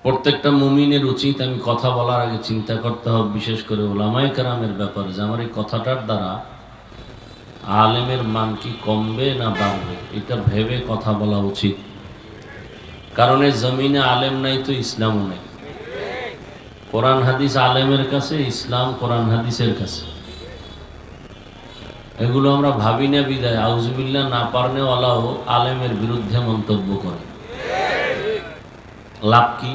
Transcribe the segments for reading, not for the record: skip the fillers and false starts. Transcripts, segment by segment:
প্রত্যেকটা মুমিনের উচিত আমি কথা বলার আগে চিন্তা করতে হবে, বিশেষ করে উলামায়ে কেরামের ব্যাপারে, যে আমার এই কথাটার দ্বারা আলেমের মান কি কমবে না বাড়বে, এটা ভেবে কথা বলা উচিত। কারণ এই জমিনে আলেম নাই তো ইসলামও নেই। কোরআন হাদিস আলেমের কাছে, ইসলাম কোরআন হাদিসের কাছে। এগুলো আমরা ভাবি না বিদায় আউযুবিল্লাহ না পারনেওয়ালাও আলেমের বিরুদ্ধে মন্তব্য করে। লাভ কি?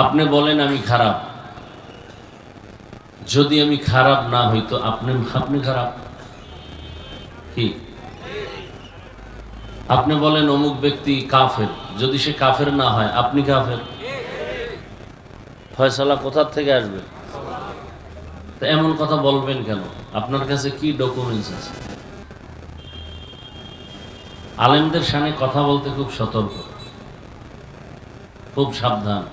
আপনি বলেন আমি খারাপ, যদি আমি খারাপ না হইতো আপনি খারাপ কি? আপনি বলেন অমুক ব্যক্তি কাফের, যদি সে কাফের না হয় আপনি কাফের। ফয়সালা কোথা থেকে আসবে? তো এমন কথা বলবেন কেন? আপনার কাছে কি ডকুমেন্টস আছে? আলেমদের সামনে কথা বলতে খুব সতর্ক, খুব সাবধান।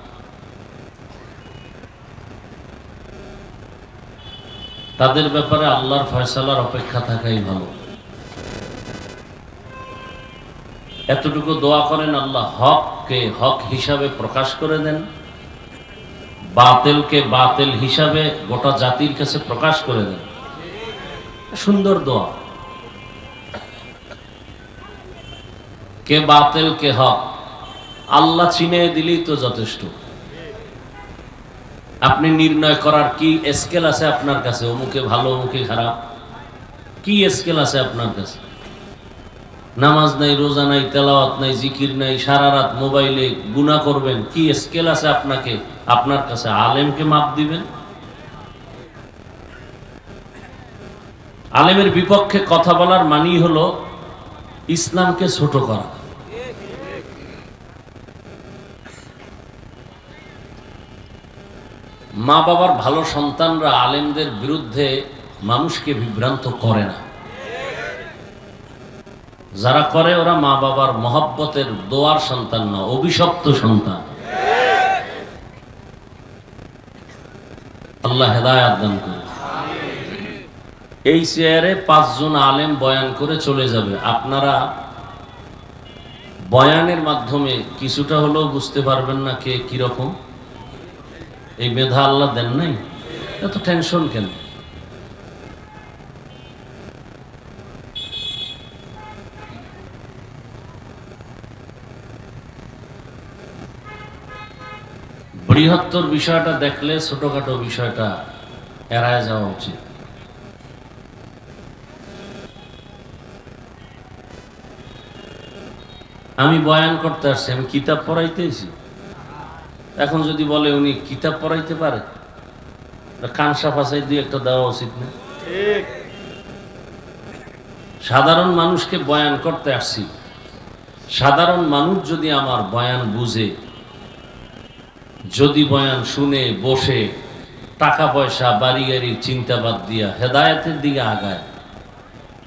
তাদের ব্যাপারে আল্লাহর ফয়সালার অপেক্ষা থাকাই ভালো। এতটুকু দোয়া করেন, আল্লাহ হককে হক হিসাবে প্রকাশ করে দেন, বাতিলকে বাতিল হিসাবে গোটা জাতির কাছে প্রকাশ করে দেন। সুন্দর দোয়া। কে বাতিল কে হক আল্লাহ চিনিয়ে দিলেই তো যথেষ্ট। আপনি নির্ণয় করার কি স্কেল আছে আপনার কাছে? অমুকে ভালো অমুকে খারাপ, কি স্কেল আছে আপনার কাছে? নামাজ নাই, রোজা নাই, তেলাওয়াত নাই, জিকির নাই, সারা রাত মোবাইলে গুনাহ করবেন, কি স্কেল আছে আপনার কাছে? আলেমকে মাপ দিবেন? আলেমের বিপক্ষে কথা বলার মানেই হলো ইসলামকে ছোট করা। মা বাবার ভালো সন্তানরা আলেমদের বিরুদ্ধে মানুষকে বিভ্রান্ত করে না। যারা করে ওরা মা বাবার মহব্বতের দোয়ার সন্তান না, অভিশপ্ত সন্তান। আল্লাহ হেদায়েত দান করুন। এই চেয়ারে 5 জন আলেম বয়ান করে চলে যাবে, আপনারা বয়ানের মাধ্যমে কিছুটা হলেও বুঝতে পারবেন না কে কিরকম? এই মেধা আল্লাহ দেন নাই? এত টেনশন কেন? বৃহত্তর বিষয়টা দেখলে ছোটখাটো বিষয়টা এড়ায় যাওয়া উচিত। আমি বয়ান করতে আসছি, আমি কিতাব পড়াইতেছি। এখন যদি বলে উনি কিতাব পড়াইতে পারে, কানসা ফাঁসাই দিয়ে একটা দেওয়া উচিত না? সাধারণ মানুষকে বয়ান করতে আসছি। সাধারণ মানুষ যদি আমার বয়ান বুঝে, যদি বয়ান শুনে বসে টাকা পয়সা বাড়ি গাড়ির চিন্তা বাদ দিয়া হেদায়েতের দিকে আগায়,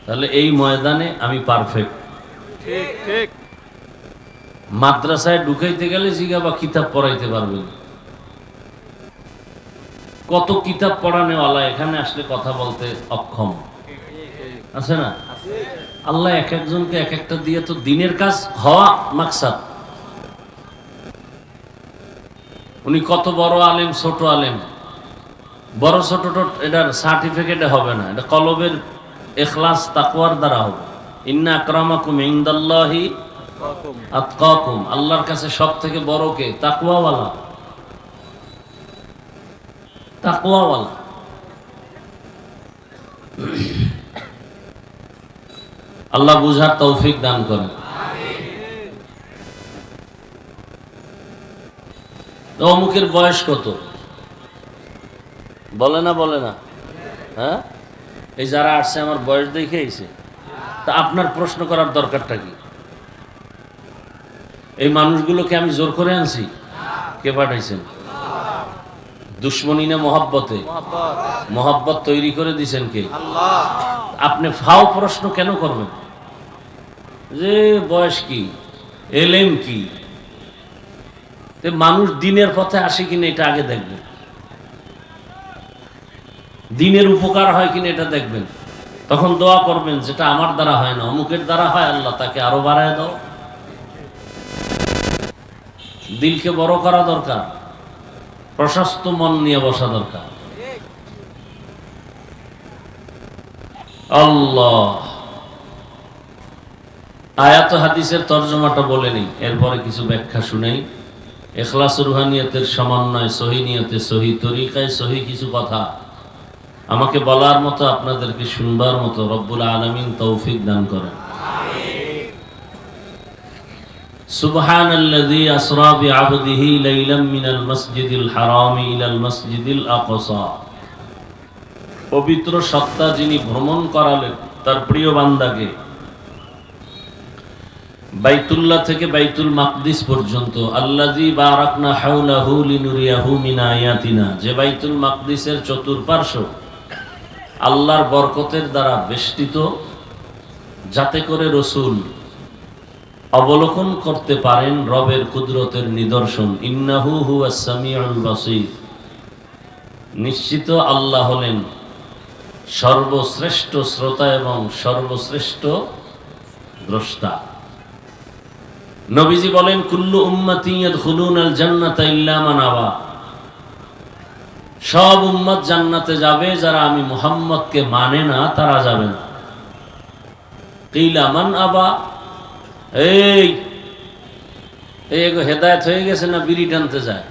তাহলে এই ময়দানে আমি পারফেক্ট। মাদ্রাসায় ঢুকাইতে গেলে জিজ্ঞাবা কিতাব পড়াইতে পারবেন? কত কিতাব পড়ানেওয়ালা এখানে আসলে কথা বলতে অক্ষম আছে না? আল্লাহ এক একজনকে এক একটা দিয়ে তো দিনের কাজ হওয়া মাকসাদ। উনি কত বড় আলেম ছোট আলেম, বড় ছোট এটার সার্টিফিকেটে হবে না, এটা কলবের ইখলাস তাকওয়ার দ্বারা হবে। ইন্না আকরামাকুম ইনদাল্লাহি আতকাকুম, আল্লাহর কাছে সব থেকে বড় কে? তাকওয়াওয়ালা। তাকওয়াওয়ালা। আল্লাহ বুঝার তৌফিক দান করেন। অমুকের বয়স কত? বলে না? হ্যাঁ, এই যারা আসছে আমার বয়স দেখে আইছে, তা আপনার প্রশ্ন করার দরকারটা কি? এই মানুষগুলোকে আমি জোর করে আনছি? কে পাঠাইছেন? দুশ্মনী না মহব্বতে? মহব্বত তৈরি করে দিছেন কে? আপনি ফাও প্রশ্ন কেন করবেন যে বয়স কি, এলেম কি? মানুষ দিনের পথে আসে কিনা এটা আগে দেখবেন, দিনের উপকার হয় কিনা এটা দেখবেন, তখন দোয়া করবেন যেটা আমার দ্বারা হয় না, অমুকের দ্বারা হয়, আল্লাহ তাকে আরো বাড়ায় দাও। দিলকে বড় করা দরকার, প্রশস্ত মন নিয়ে বসা দরকার। আল্লাহ, আয়াত হাদিসের তর্জমাটা বলে নেই, এরপরে কিছু ব্যাখ্যা শুনেই। ইখলাস রুহানিয়তের সমন্বয়, সহি নিয়তে, সহি তরিকায়, সহি কিছু কথা আমাকে বলার মতো, আপনাদেরকে শুনবার মতো রব্বুল আলামিন তৌফিক দান করেন। সুবহানাল্লাযী আসরা বিআবদিহি লাইলাম মিনাল মাসজিদিল হারামি ইলাল মাসজিদিল আকসা। পবিত্র সত্তা যিনি ভ্রমণ করালেন তার প্রিয় বান্দাকে বাইতুল্লাহ থেকে বাইতুল মাকদিস পর্যন্ত। আল্লাযী বারাকনা হাওলাহু লিনুরিয়াহু মিন আয়াতিনা, যে বাইতুল মাকদিসের চতুর্পার্শ্ব আল্লাহর বরকতের দ্বারা বেষ্টিত, যাতে করে রাসূল অবলোকন করতে পারেন রবের কুদরতের নিদর্শন। ইন্নাহু হুয়াস সামিউল বাসীর, নিশ্চিত আল্লাহ হলেন সর্বশ্রেষ্ঠ শ্রোতা এবং সর্বশ্রেষ্ঠ দ্রষ্টা। নবীজি বলেন, কুল্লু উম্মতি ইয়াদখুলুনাল জান্নাতা ইল্লা মান আবা, সব উম্মত জান্নাতে যাবে, যারা আমি মুহাম্মদকে মানে না তারা যাবে না। কিলা মান আবা, এই হেদায়েত হয়ে গেছে না বিড়ি টানতে যায়?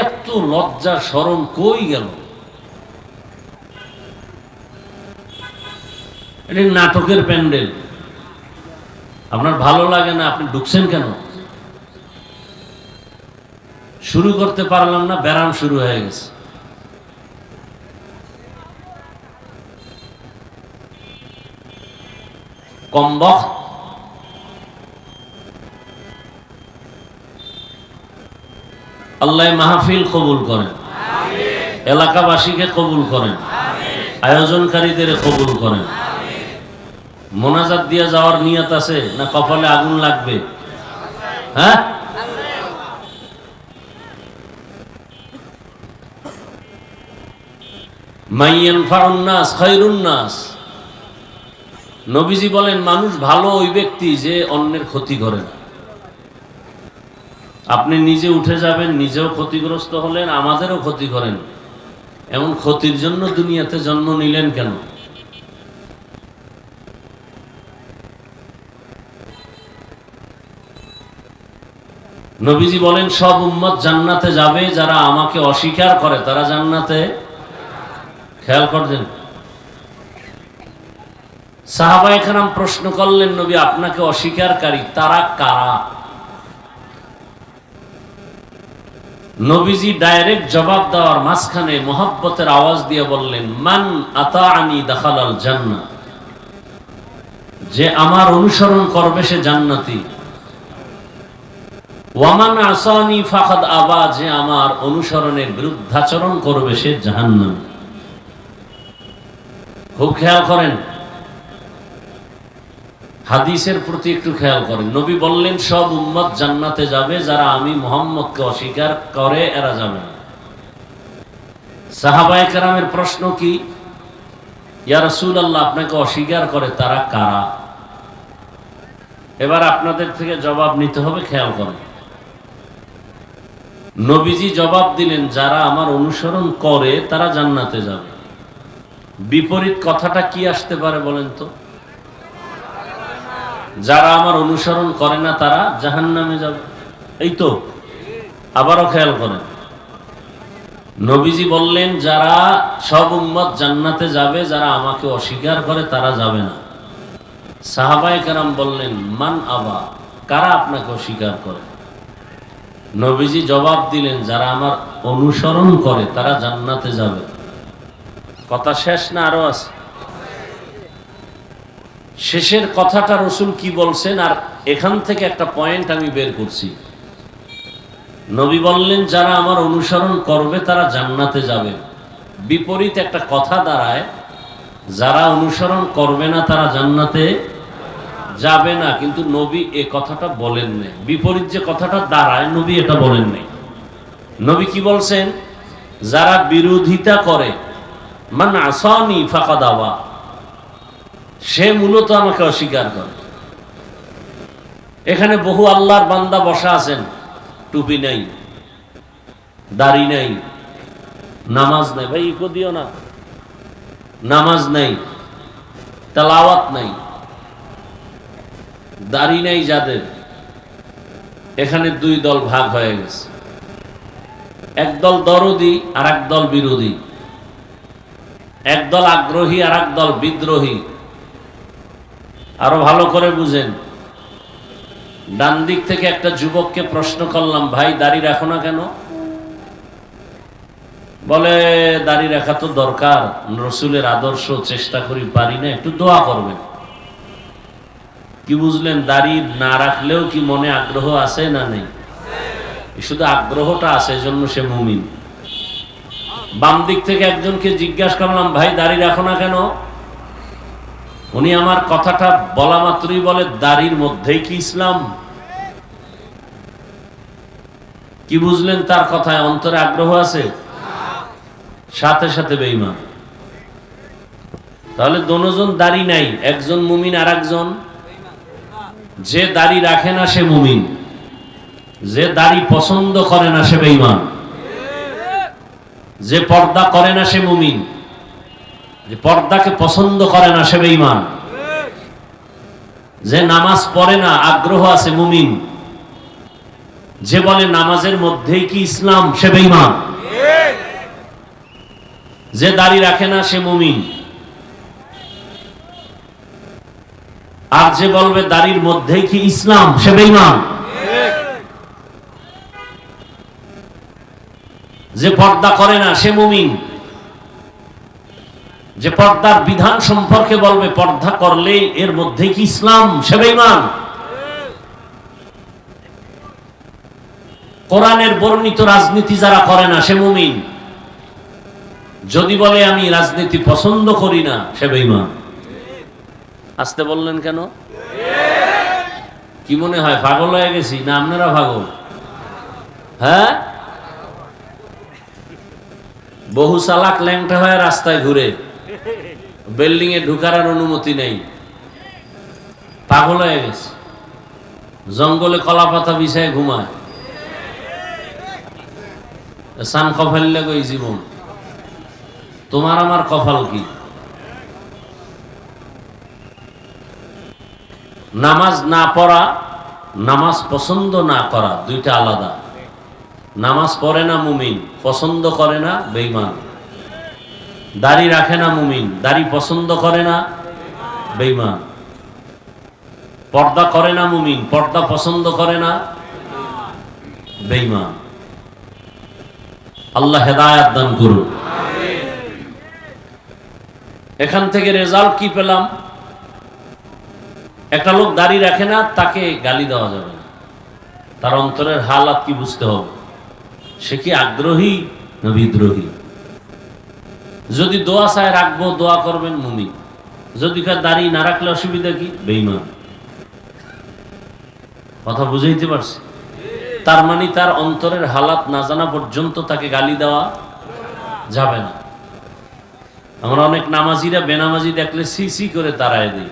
এত লজ্জা শরম কই গেল? এটা নাটকের প্যান্ডেল, আপনার ভালো লাগে না, আপনি ঢুকছেন কেন? শুরু করতে পারলাম না, ব্যারাম শুরু হয়ে গেছে। কমবখ্ত, আল্লাহ মাহফিল কবুল করেন, এলাকাবাসীকে কবুল করেন, আয়োজনকারীদের কবুল করেন। মোনাজাত দিয়ে যাওয়ার নিয়ত আছে না কপালে আগুন লাগবে? হ্যাঁ, মাইয়ানফাউন নাস খায়রুন নাস। নবীজি বলেন, মানুষ ভালো ওই ব্যক্তি যে অন্যের ক্ষতি করে না। আপনি নিজে উঠে যাবেন, নিজেও ক্ষতিগ্রস্ত হলেন, আমাদেরও ক্ষতি করেন, এমন ক্ষতির জন্য দুনিয়াতে জন্ম নিলেন কেন? নবীজি বলেন, সব উম্মত জান্নাতে যাবে, যারা আমাকে অস্বীকার করে তারা জান্নাতে। খেয়াল করবেন, সাহাবায়ে কেরাম প্রশ্ন করলেন, নবী আপনাকে অস্বীকারী তারা কারা? নবীজি ডাইরেক্ট জবাব দেওয়ার মাঝখানে মোহাব্বতের আওয়াজ দিয়ে বললেন, মান আতাআনি দাখালাল জান্নাহ, যে আমার অনুসরণ করবে সে জান্নাতি। ওয়ামান আসানি ফাকাদ আবা, যে আমার অনুসরণের বিরুদ্ধাচরণ করবে সে জাহান্নামী। খুব খেয়াল করেন, হাদিসের প্রতি একটু খেয়াল করেন। নবী বললেন, সব উম্মত জান্নাতে যাবে, যারা আমি মুহাম্মদকে অস্বীকার করে এরা যাবে না। সাহাবায়ে কেরামের প্রশ্ন কি, ইয়া রাসূলুল্লাহ আপনাকে অস্বীকার করে তারা কারা? এবার আপনাদের থেকে জবাব নিতে হবে, খেয়াল করেন। নবীজি জবাব দিলেন, যারা আমার অনুসরণ করে তারা জান্নাতে যাবে। বিপরীত কথাটা কি আসতে পারে বলেন তো? যারা আমার অনুসরণ করে না তারা জাহান্নামে যাবে, এই তো। আবারও খেয়াল করেন, নবীজি বললেন, যারা সব উম্মত জান্নাতে যাবে, যারা আমাকে অস্বীকার করে তারা যাবে না। সাহাবায়ে কেরাম বললেন, মান আবা, কারা আপনাকে অস্বীকার করে? নবীজি জবাব দিলেন, যারা আমার অনুসরণ করে তারা জান্নাতে যাবে। কথা শেষ না আরো আছে? শেষের কথাটা রাসূল কি বলছেন, আর এখান থেকে একটা পয়েন্ট আমি বের করছি। নবী বললেন, যারা আমার অনুসরণ করবে তারা জান্নাতে যাবে। বিপরীত একটা কথা দাঁড়ায়, যারা অনুসরণ করবে না তারা জান্নাতে যাবে না। কিন্তু নবী এ কথাটা বলেন নাই। বিপরীত যে কথাটা দাঁড়ায়, নবী এটা বলেন নাই। নবী কি বলছেন, যারা বিরোধিতা করে, মান আসানি ফাকাদ আবা, সে মূলত আমাকে অস্বীকার করে। এখানে বহু আল্লাহর বান্দা বসা আছেন, টুপি নাই, দাড়ি নাই, নামাজ নাই। ভাই ইকো দিও না। নামাজ নাই, তেলাওয়াত নাই, দাড়ি নাই যাদের, এখানে দুই দল ভাগ হয়ে গেছে। একদল দরদি আর একদল বিরোধী, একদল আগ্রহী আর একদল বিদ্রোহী। আরো ভালো করে বুঝেন। ডান দিক থেকে একটা যুবককে প্রশ্ন করলাম, ভাই দাড়ি রাখো না কেন? বলে দাড়ি রাখা তো দরকার, রসুলের আদর্শ, চেষ্টা করি, পারি না, একটু দোয়া করবেন। কি বুঝলেন? দাড়ি না রাখলেও কি মনে আগ্রহ আছে না নেই? শুধু আগ্রহটা আছে, এজন্য সে মুমিন। বাম দিক থেকে একজনকে জিজ্ঞাসা করলাম, ভাই দাড়ি রাখো না কেন? উনি আমার কথাটা বলা মাত্রই বলে, দাড়ির মধ্যেই কি ইসলাম? কি বুঝলেন তার কথায়? অন্তরে আগ্রহ আছে, সাথে সাথে বেঈমান। তাহলে দোনোজন দাড়ি নাই, একজন মুমিন আর একজন। যে দাড়ি রাখে না সে মুমিন, যে দাড়ি পছন্দ করে না সে বেঈমান। যে পর্দা করে না সে মুমিন, যে পর্দাকে পছন্দ করে না সে বেঈমান। যে নামাজ পড়ে না, আগ্রহ আছে, মুমিন। যে বলে নামাজের মধ্যেই কি ইসলাম, সে বেঈমান। যে দাড়ি রাখে না সে মুমিন, আর যে বলবে দাড়ির মধ্যেই কি ইসলাম, সে বেঈমান। যে পর্দা করে না সে মুমিন, যে পর্দার বিধান সম্পর্কে বলবে পর্দা করলে এর মধ্যে কি ইসলাম, সে বেঈমান। কোরআনের বর্ণিত রাজনীতি যারা করে না সে মুমিন। যদি বলে আমি রাজনীতি পছন্দ করি না, সে বেঈমান। আসতে বললেন কেন? কি মনে হয় পাগল হয়ে গেছি না আপনারা পাগল? হ্যাঁ, বহু চালাক ল্যাংটা হয়ে রাস্তায় ঘুরে, বিল্ডিং এ ঢুকার অনুমতি নেই, পাগল হয়ে গেছে। জঙ্গলে কলা পাতা বিছায় ঘুমায়, সান কফাইলে গই জীবন। তোমার আমার কপাল কি? নামাজ না পড়া, নামাজ পছন্দ না করা, দুইটা আলাদা। নামাজ পড়ে না মুমিন, পছন্দ করে না বেঈমান। দাড়ি রাখে না মুমিন, দাড়ি পছন্দ করে না বেঈমান। পর্দা করে না মুমিন, পর্দা পছন্দ করে না বেঈমান। আল্লাহ হেদায়েত দান করুন। এখান থেকে রেজাল্ট কি পেলাম? একটা লোক দাড়ি রাখে না, তাকে গালি দেওয়া যাবে না। তার অন্তরের হালাত কি বুঝতে হবে। সে কি আগ্রহী না বিদ্রোহী? যদি দোয়া চায় রাখবো, দোয়া করবেন, মুমিন। যদি দাড়ি না রাখলে অসুবিধা কি? বেঈমান। কথা বুঝাইতে পারছি? তার মানে তার অন্তরের হালাত না জানা পর্যন্ত তাকে গালি দেওয়া যাবে না। আমরা অনেক নামাজিরা বেনামাজি দেখলে সি সি করে তাড়ায় দিই।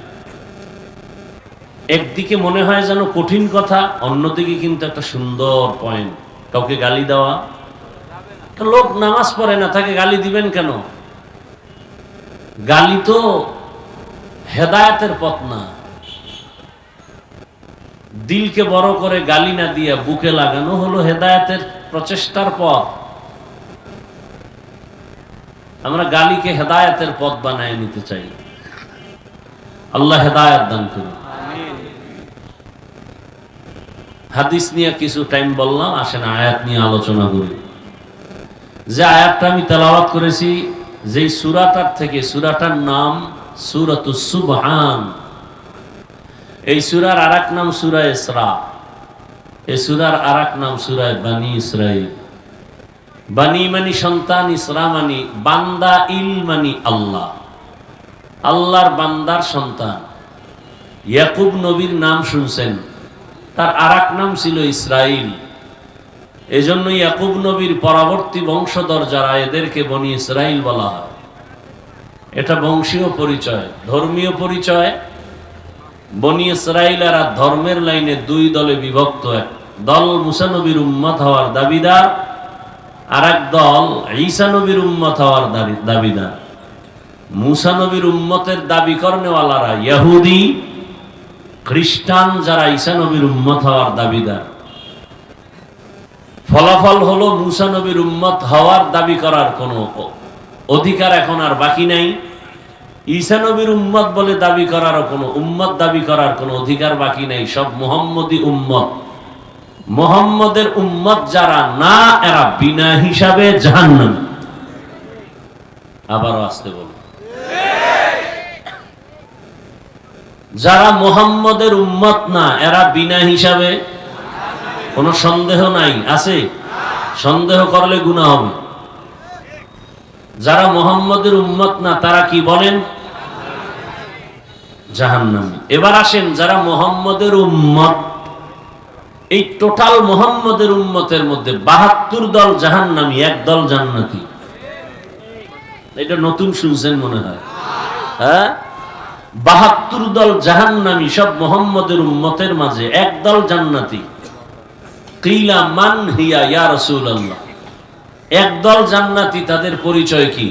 একদিকে মনে হয় যেন কঠিন কথা, অন্যদিকে কিন্তু একটা সুন্দর পয়েন্ট। কাউকে গালি দেওয়া, লোক নামাজ পড়ে না, তাকে গালি দিবেন কেন? গালি তো হেদায়েতের পথ না। দিলকে বড় করে গালি না দিয়া বুকে লাগানো হলো হেদায়েতের প্রচেষ্টার পথ। আমরা গালিকে হেদায়েতের পথ বানায় নিতে চাই। আল্লাহ হেদায়েত দান করুন। হাদিস নিয়ে কিছু টাইম বললাম, আসেন আয়াত নিয়ে আলোচনা করি। যে আয়াতটা আমি তেলাওয়াত করেছি, যেই সূরাটার থেকে, সূরাটার নাম সূরাতুস সুবহান। এই সূরার আরেক নাম সূরা ইসরা। এই সূরার আরেক নাম সূরা বনী ইসরাঈল। বনী মানে সন্তান, ইসরা মানে বান্দা, ইল মানে আল্লাহ, আল্লাহর বান্দার সন্তান। ইয়াকুব নবীর নাম শুনছেন, তার আরেক নাম ছিল ইসরাঈল। এজন্য ইয়াকুব নবীর পরবর্তী বংশধর যারা, এদেরকে বনী ইসরাঈল বলা হয়। এটা বংশীয় পরিচয়, ধর্মীয় পরিচয় বনি ইসরাইলেরা ধর্মের লাইনে দুই দলে বিভক্ত। এক দল মুসা নবীর উম্মত হওয়ার দাবিদার, আর এক দল ঈসা নবীর উম্মত হওয়ার দাবিদার। মুসা নবীর উম্মতের দাবি করনেওয়ালারা ইহুদি, খ্রিস্টান যারা ঈসা নবীর উম্মত হওয়ার দাবিদার। ফলাফল হলো মুসা নবীর উম্মত হওয়ার দাবি করার কোনো অধিকার এখন আর বাকি নাই। ঈসা নবীর উম্মত বলে দাবি করার কোনো উম্মত দাবি করার কোনো অধিকার বাকি নাই। সব মুহাম্মদী উম্মত। মুহাম্মদের উম্মত যারা না, এরা বিনা হিসাবে জাহান্নামী। আবারও আসতে বল, যারা মুহাম্মদের উম্মত না, এরা বিনা হিসাবে, কোনো সন্দেহ নাই। আছে? সন্দেহ করলে গুনাহ হবে। যারা মুহাম্মদের উম্মত না, তারা কি বলেন? জাহান্নামী। এবার আসেন, যারা মুহাম্মদের উম্মত, এই টোটাল মুহাম্মদের উম্মতের মধ্যে 72 দল জাহান্নামী, এক দল জান্নাতি। এটা নতুন শুনছেন মনে হয়, হ্যাঁ? 72 দল জাহান্নামী, সব মুহাম্মদের উম্মতের মাঝে এক দল জান্নাতি। কিলা মান হিয়া ইয়া রাসূলুল্লাহ। একদল জান্নাতি, তাদের পরিচয় কি?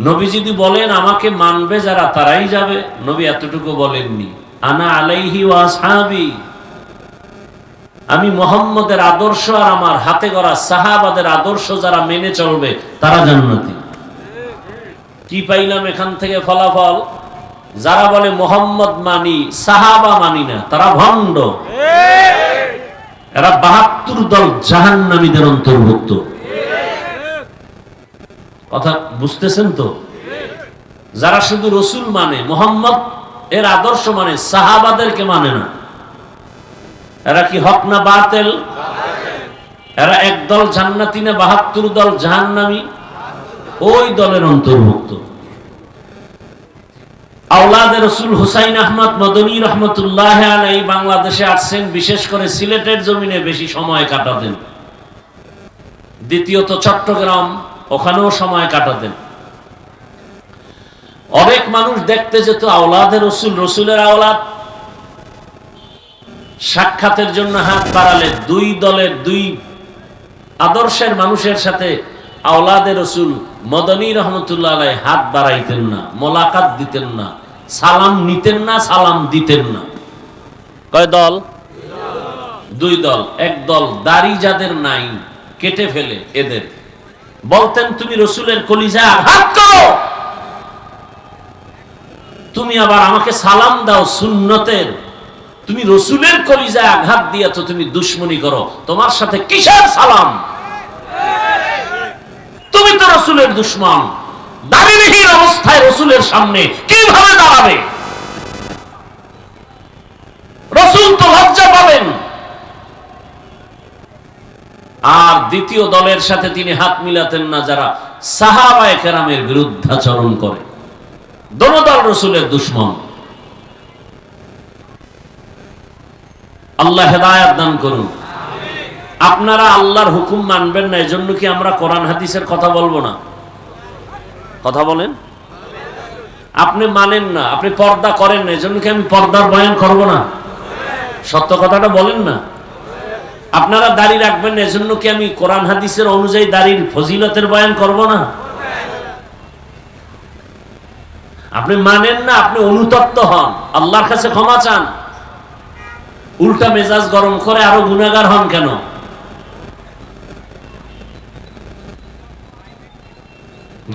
নবী যদি বলেন আমাকে মানবে যারা, তারাই যাবে। নবী এতটুকু বলেননি, আনা আলাইহি ওয়া আসহাবি, আমি মুহাম্মদের আদর্শ আর আমার হাতে গড়া সাহাবাদের আদর্শ যারা মেনে চলবে, তারা জান্নাতি। কি পাইলাম এখান থেকে ফলাফল? যারা বলে মুহাম্মদ মানি, সাহাবা মানি না, তারা ভণ্ড। এরা 72 দল জাহান্নামীদের অন্তর্ভুক্ত। কথা বুঝতেছেন তো? যারা শুধু রসুল মানে, মুহাম্মদ এর আদর্শ মানে, সাহাবাদেরকে মানে না, এরা কি হক না বাতিল? এরা এক দল জান্নাতি না 72 দল জাহান্নামী? ওই দলের অন্তর্ভুক্ত। আওলাদে রসুল হুসাইন আহমদ মদনী রহমতুল্লাহ আলাইহি বাংলাদেশে আসছেন, বিশেষ করে সিলেটের জমিনে বেশি সময় কাটাতেন। দ্বিতীয়ত চট্টগ্রাম, ওখানেও সময় কাটাতেন। অনেক মানুষ দেখতে যেত আওলাদে রসুল, রসুলের আওলাদ। সাক্ষাতের জন্য হাত বাড়ালে দুই দলের, দুই আদর্শের মানুষের সাথে আওলাদে রসুল মদনী রহমতুল্লাহ আলাইহি হাত বাড়াইতেন না, মোলাকাত দিতেন না, সালাম নিতেন না, সালাম দিতেন না। কয় দল? দুই দল। এক দল দাড়ি যাদের নাই, কেটে ফেলে এদের বলতেন, তুমি রসুলের কলিজা আঘাত করো, তুমি আবার আমাকে সালাম দাও সুন্নতের, তুমি রসুলের কলিজায় আঘাত দিয়া তো তুমি দুশ্মনী করো, তোমার সাথে কিসের সালাম? তুমি তো রসুলের দুশ্মন। দাড়িবিহীন অবস্থায় রসুলের সামনে কিভাবে দাঁড়াবে? রসুল তো লজ্জা পাবেন। আর দ্বিতীয় দলের সাথে তিনি হাত মিলাতেন না, যারা সাহাবায়ে কেরামের বিরুদ্ধাচরণ করে। দোনো দল রসুলের দুশ্মন। আল্লাহ হেদায়েত দান করুন। আপনারা আল্লাহর হুকুম মানবেন না, এজন্য কি আমরা কোরআন হাদিসের কথা বলবো না? কথা বলেন। আপনি মানেন না, আপনি পর্দা করেন না, এজন্য কি আমি পর্দার বয়ান করব না? সত্য কথাটা বলেন না। আপনারা দাড়ি রাখবেন না, এজন্য কি আমি কোরআন হাদিসের অনুযায়ী দাড়ির ফজিলতের বয়ান করব না? আপনি মানেন না, আপনি অনুতপ্ত হন, আল্লাহর কাছে ক্ষমা চান, উল্টা মেজাজ গরম করে আরো গুনাহগার হন কেন?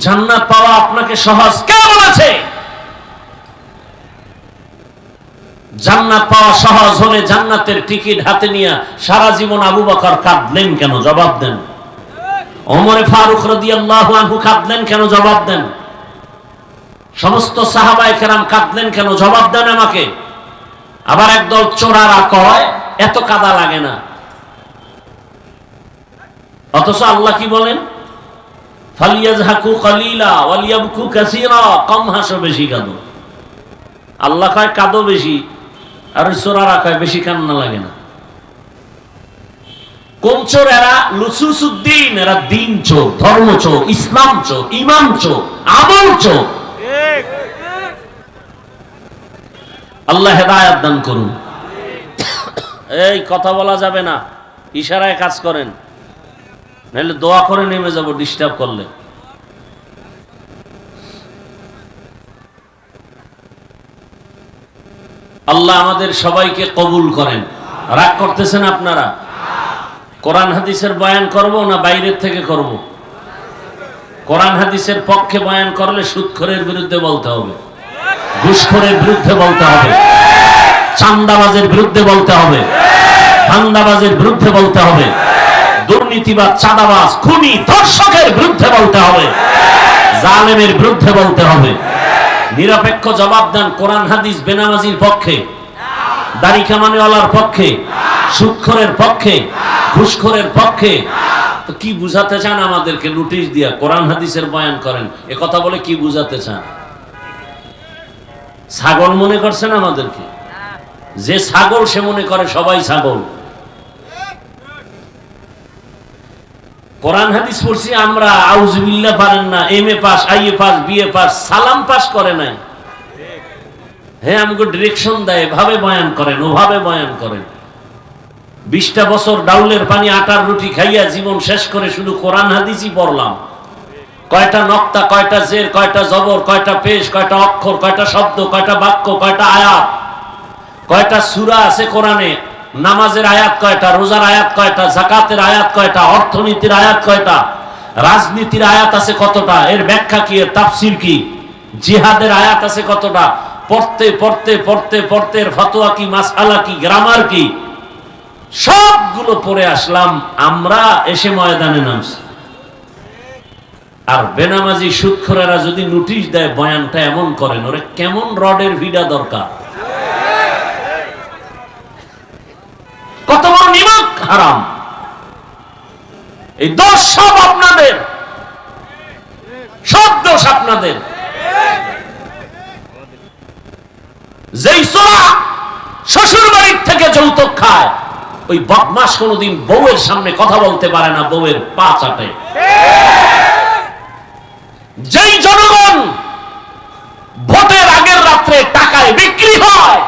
জান্নাত পাওয়া আপনাকে সহজ কে বলেছে? জান্নাত পাওয়া সহজ হলে জান্নাতের টিকিট হাতে নিয়ে সারা জীবন আবু বকর কাঁদলেন কেন? জবাব দেন। ওমর ফারুক রাদিয়াল্লাহু আনহু কাঁদলেন কেন? জবাব দেন। সমস্ত সাহাবায়ে কেরাম কাঁদলেন কেন? জবাব দেন আমাকে। আবার একদল চোরারা কয় এত কাদা লাগে না, অথচ আল্লাহ কি বলেন? ফালিয়াজহাকু কালিলা ওয়ালিয়াবকু কাসীরা, কম হাসো বেশি কাঁদো। আল্লাহ কয় কাঁদো বেশি, আর চোরারা কয় বেশি কান্না লাগে না। কোন চোর? এরা লুসুসুদ্দিন, এরা দিন চোর, ধর্ম চোর, ইসলাম চোর, ঈমান চোর, আমল চোর। আল্লাহ হেদায়েত দান করুন। এই কথা বলা যাবে না, ইশারায় কাজ করেন, নাহলে দোয়া করে নেমে যাব ডিস্টার্ব করলে। আল্লাহ আমাদের সবাইকে কবুল করেন। রাগ করতেছেন আপনারা? কোরআন হাদিসের বয়ান করব না বাইরের থেকে করব? কোরআন হাদিসের পক্ষে বয়ান করলে সুদখোরের বিরুদ্ধে বলতে হবে, ঘুষখোরের বিরুদ্ধে বলতে হবে, চাঁদাবাজের বিরুদ্ধে বলতে হবে, ধান্দাবাজের বিরুদ্ধে বলতে হবে, দুর্নীতিবাজ, চাঁদাবাজ, খুনি, ধর্ষকের বিরুদ্ধে বলতে হবে, জালেমের বিরুদ্ধে বলতে হবে। নিরপেক্ষ জবাব দেন কোরআন হাদিস বেনামাজির পক্ষে, দাড়ি কামানিওয়ালার পক্ষে, সুদখোরের পক্ষে, ঘুষখোরের পক্ষে। তো কি বুঝাতে চান আমাদেরকে? নোটিশ দিয়া কোরআন হাদিসের বয়ান করেন, এ কথা বলে কি বুঝাতে চান? ছাগল মনে করছেন আমাদেরকে? যে ছাগল সে মনে করে সবাই ছাগল। কোরআন হাদিস পড়ছি আমরা, আউযুবিল্লাহ পারেন না, MA pass, IA pass, BA pass, সালাম পাস করে নাই। হ্যাঁ, আমাকে ডিরেকশন দেয়, এভাবে বয়ান করেন, ওভাবে বয়ান করেন। 20টা বছর ডাউলের পানি আটার রুটি খাইয়া জীবন শেষ করে শুধু কোরআন হাদিসই পড়লাম। কয়টা নক্তা, কয়টা জের, কয়টা জবর, কয়টা পেশ, কয়টা অক্ষর, কয়টা শব্দ, কয়টা বাক্য, কয়টা আয়াত, কয়টা সূরা আছে কোরআনে, নামাজের আয়াত কয়টা, রোজার আয়াত কয়টা, যাকাতের আয়াত কয়টা, অর্থনীতির আয়াত কয়টা, রাজনীতির আয়াত আছে কতটা, এর ব্যাখ্যা কি, এর তাফসীর কি, জিহাদের আয়াত আছে কতটা, পড়তে পড়তে পড়তে পড়তে এর ফতোয়া কি, মাসআলা কি, গ্রামার কি, সবগুলো পড়ে আসলাম। আমরা এসে ময়দানে নামছি। আর বেনামাজি সুদখোরেরা যদি নোটিশ দেয় বয়ানটা এমন করেন, ওরে কেমন রডের ভিড়া দরকার, কত বড় নিমক হারাম। এই দোষ সব আপনাদের, সব দোষ আপনাদের। যেই সোরা শ্বশুর বাড়ির থেকে যৌতুক খায়, ওই বদমাস কোনদিন বউয়ের সামনে কথা বলতে পারে না, বউয়ের পা চাটে। যেই জনগণ ভোটের আগের রাত্রে টাকায় বিক্রি হয়,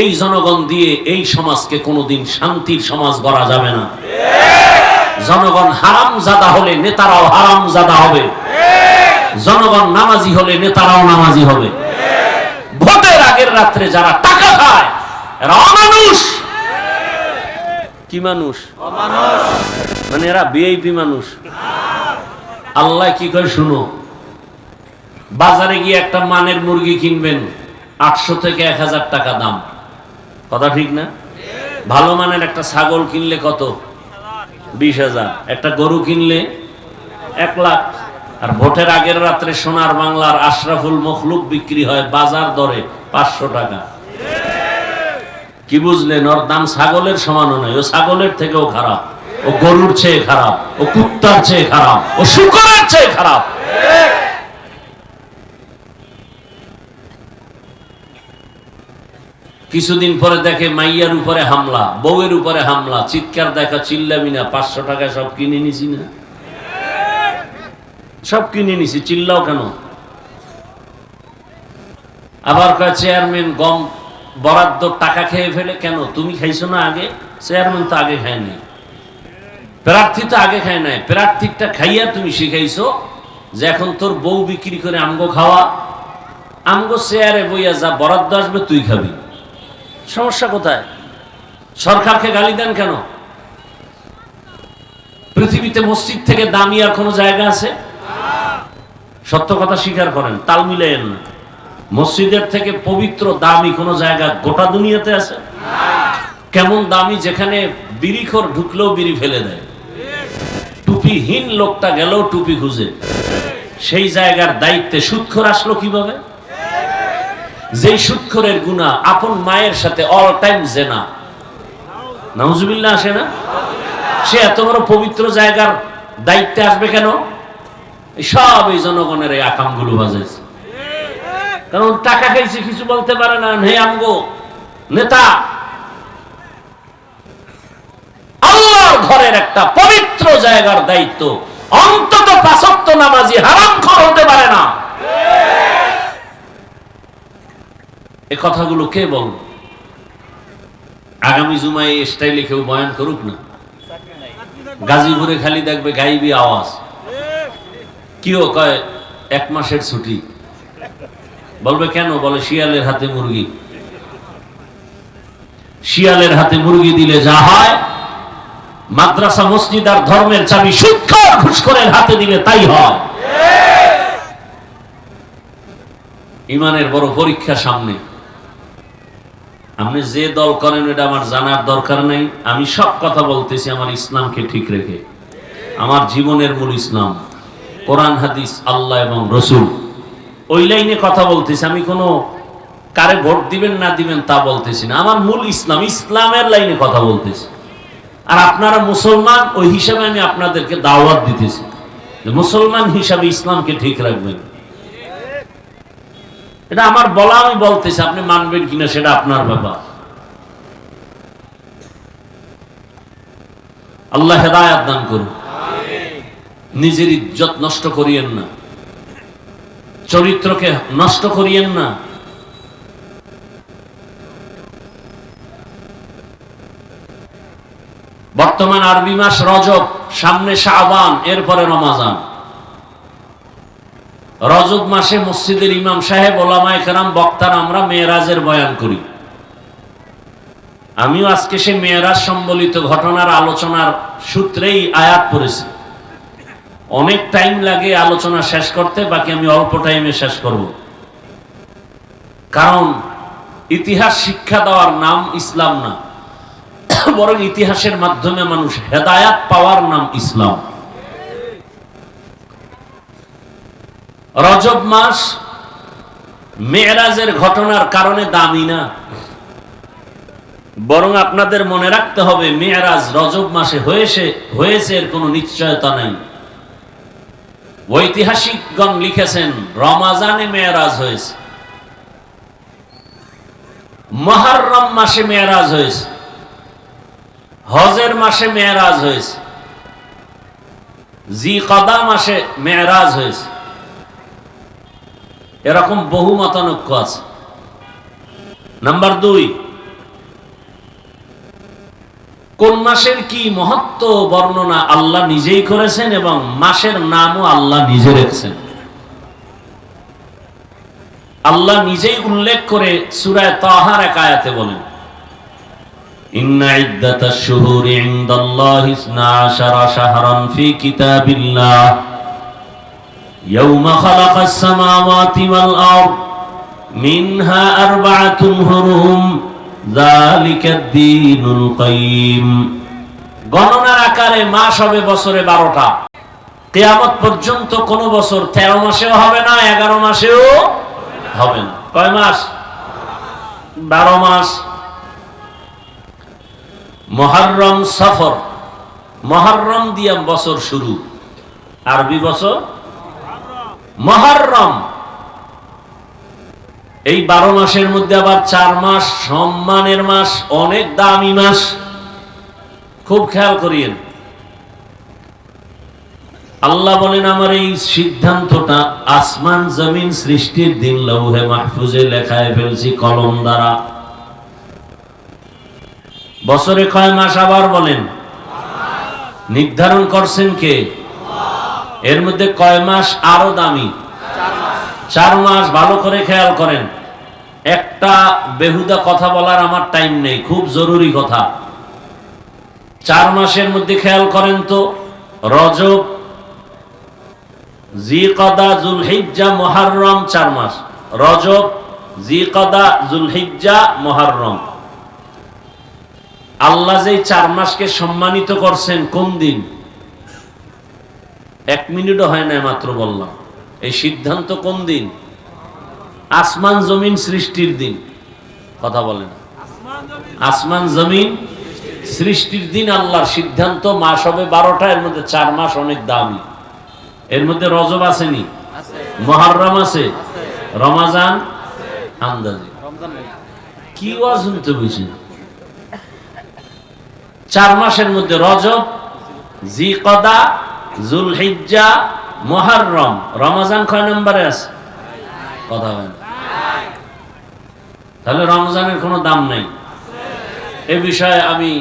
এই জনগণ দিয়ে এই সমাজকে কোনোদিন শান্তির সমাজ গড়া যাবে না। জনগণ হারামজাদা হলে নেতারাও হারামজাদা হবে, জনগণ নামাজি হলে নেতারাও নামাজি হবে। ভোটের আগের রাত্রে যারা টাকা খায় এরা অমানুষ। কি মানুষ? মানে এরা ভিআইপি মানুষ। আল্লাহ কি করে শুনো, বাজারে গিয়ে একটা মানের মুরগি কিনবেন 800 থেকে 1000 টাকা দাম, কথা ঠিক না? ভালো মানের একটা ছাগল কিনলে কত? 20,000। একটা গরু কিনলে 1 লাখ। আর ভোটের আগের রাত্রে সোনার বাংলার আশরাফুল মখলুক বিক্রি হয় বাজার দরে 500 টাকা। কি বুঝলেন? ওর দাম ছাগলের সমানও নয়, ও ছাগলের থেকেও খারাপ, ও গরুর চেয়ে খারাপ, ও কুত্তার চেয়ে খারাপ, ও শূকরের চেয়ে খারাপ। কিছুদিন পরে দেখে মাইয়ার উপরে হামলা, বউয়ের উপরে হামলা, চিৎকার দেখা, চিল্লাবি না, 500 টাকায় সব কিনে নিছি না, সব কিনে নিছি, চিল্লাও কেন? আবার কয় চেয়ারম্যান গম বরাদ্দ টাকা খেয়ে ফেলে। কেন? তুমি খাইছো না আগে? চেয়ারম্যান তো আগে খায় নাই, প্রার্থী তো আগে খায় নাই, প্রার্থীটা খাইয়া তুমি শিখাইছো যে এখন তোর বউ বিক্রি করে আমগো খাওয়া, আমগো চেয়ারে বইয়া যা বরাদ্দ আসবে তুই খাবি। সমস্যা কোথায়? সরকারকে গালি দেন কেন? পৃথিবীতে মসজিদ থেকে দামি আর কোন জায়গা আছে? সত্য কথা স্বীকার করেন, তাল মিলাইয়েন না। মসজিদের থেকে পবিত্র দামি কোন জায়গা গোটা দুনিয়াতে আছে? কেমন দামি? যেখানে বিড়িখোর ঢুকলেও বিড়ি ফেলে দেয়, টুপিহীন লোকটা গেলেও টুপি খুঁজে। সেই জায়গার দায়িত্বে সুদখোর আসলো কিভাবে? যেই সুদখোরের গুনাহ আপন মায়ের সাথে অল টাইম জেনা, নাউজুবিল্লাহ, আসে না? সে এত বড় পবিত্র জায়গার দায়িত্বে আসবে কেন? সব এই জনগণের এই আকামগুলো বাজাইছে। কারণ টাকা খাইছে, কিছু বলতে পারে না। হে আমগো নেতা, আল্লাহর ঘরের একটা পবিত্র জায়গার দায়িত্ব, অন্তত 5 ওয়াক্ত নামাজি হারামখোর হতে পারে না। এ কথাগুলো কে বলবো? আগামী জুমায় স্টাইলে কেউ বয়ান করুক না। গাজীপুরে খালি দেখবে গাইবি আওয়াজ, কিও কয় 1 মাসের ছুটি। বলবে কেন? বলে শিয়ালের হাতে মুরগি। শিয়ালের হাতে মুরগি দিলে যা হয়, মাদ্রাসা মসজিদ আর ধর্মের চাবি সুদখোর ঘুষখোরের হাতে দিলে তাই হয়। ইমানের বড় পরীক্ষা সামনে। আপনি যে দল করেন এটা আমার জানার দরকার নাই। আমি সব কথা বলতেছি আমার ইসলামকে ঠিক রেখে। আমার জীবনের মূল ইসলাম, কোরআন হাদিস, আল্লাহ এবং রসুল, ওই লাইনে কথা বলতেছি। আমি কোনো কারে ভোট দিবেন না দিবেন তা বলতেছি না। আমার মূল ইসলাম, ইসলামের লাইনে কথা বলতেছি। আর আপনারা মুসলমান, ওই হিসাবে আমি আপনাদেরকে দাওয়াত দিতেছি যে মুসলমান হিসাবে ইসলামকে ঠিক রাখবেন। এটা আমার বলা, আমি বলতেছি, আপনি মানবেন কিনা সেটা আপনার ব্যাপার। আল্লাহ হেদায়েত দান করুন। নিজের ইজ্জত নষ্ট করিয়েন না, চরিত্রকে নষ্ট করিয়েন না। বর্তমান আরবি মাস রজব, সামনে শাবান, এরপরে রমাজান। রজব মাসে মসজিদের ইমাম সাহেব, ওলামায়ে কেরাম, বক্তারা আমরা মেরাজের বয়ান করি। আমিও আজকে সে মেরাজ সম্বলিত ঘটনার আলোচনার সূত্রেই আয়াত পড়েছি। অনেক টাইম লাগে আলোচনা শেষ করতে, বাকি আমি অল্প টাইমে শেষ করব। কারণ ইতিহাস শিক্ষা দেওয়ার নাম ইসলাম না, বরং ইতিহাসের মাধ্যমে মানুষ হেদায়াত পাওয়ার নাম ইসলাম। রজব মাস মেরাজের ঘটনার কারণে দামি না, বরং আপনাদের মনে রাখতে হবে মেরাজ রজব মাসে হয়েছে এর কোনো নিশ্চয়তা নাই। ঐতিহাসিকগণ লিখেছেন রমাজানে মেরাজ হয়েছে, মুহররম মাসে মেরাজ হয়েছে, হজের মাসে মেরাজ হয়েছে, জিকদা মাসে মেরাজ হয়েছে। এরকম বহু মতানৈক্য আছে। নাম্বার 2, কোন মাসের কি মহত্ব বর্ণনা আল্লাহ নিজেই করেছেন এবং মাসের নামও আল্লাহ নিজে রেখেছেন। আল্লাহ নিজেই উল্লেখ করে সূরা তাহার এক আয়াতে বলেন, ইন্না ইদ্দাতাশ শুহুরি ইনদাল্লাহি 12 শাহরান ফি কিতাবিল্লাহ ইয়াওমা খালাকাস সামাওয়াতি ওয়াল আরদ মিনহা আরবাআতুন হুরুম যালিকাদ দীনুল কাইয়্যিম। গণনার আকারে মাস হবে বছরে 12টা। কিয়ামত পর্যন্ত কোন বছর 13 মাসেও হবে না, 11 মাসেও হবে না। কয় মাস? 12 মাস। মুহররম, সফর, মুহররম দিয়ে বছর শুরু, আরবি বছর মুহররম। এই 12 মাসের মধ্যে আবার 4 মাস সম্মানের মাস, অনেক দামি মাস। খুব খেয়াল করিয়েন। আল্লাহ বলেন আমার এই সিদ্ধান্তটা আসমান জমিন সৃষ্টির দিন লৌহে মাহফুজে লেখায় ফেলছি কলম দ্বারা। বছরে কয় মাস আবার বলেন? নির্ধারণ করছেন কে? এর মধ্যে কয় মাস আরো দামি? 4 মাস। ভালো করে খেয়াল করেন। একটা বেহুদা কথা বলার আমার টাইম নেই, খুব জরুরি কথা। 4 মাসের মধ্যে খেয়াল করেন তো, রজব, জিকদা, জুলহিজ্জা, মুহররম, 4 মাস। রজব, জিকদা, জুলহিজ্জা, মুহররম। আল্লাহ যে 4 মাসকে সম্মানিত করছেন কোন দিন? 1 মিনিটও হয় না, মাত্র বললাম। এই সিদ্ধান্ত কোন দিন? আসমান জমিন সৃষ্টির দিন। কথা বলেন। আসমান জমিন সৃষ্টির দিন আল্লাহর সিদ্ধান্ত। মাস হবে 12টা, এর মধ্যে 4 মাস অনেক দামি। এর মধ্যে রজব আসেনি, মুহররম আছে, রমাজান আন্দাজি। কি ওয়াজ শুনতে বুঝছেন? 4 মাসের মধ্যে রজব, জিকদা, জুলহিজ্জা, মুহররম। রমাজান কয় নম্বরে আছে? কথা বলেন। তাহলে রমজানের কোনো দাম নাই। এ বিষয়ে আমি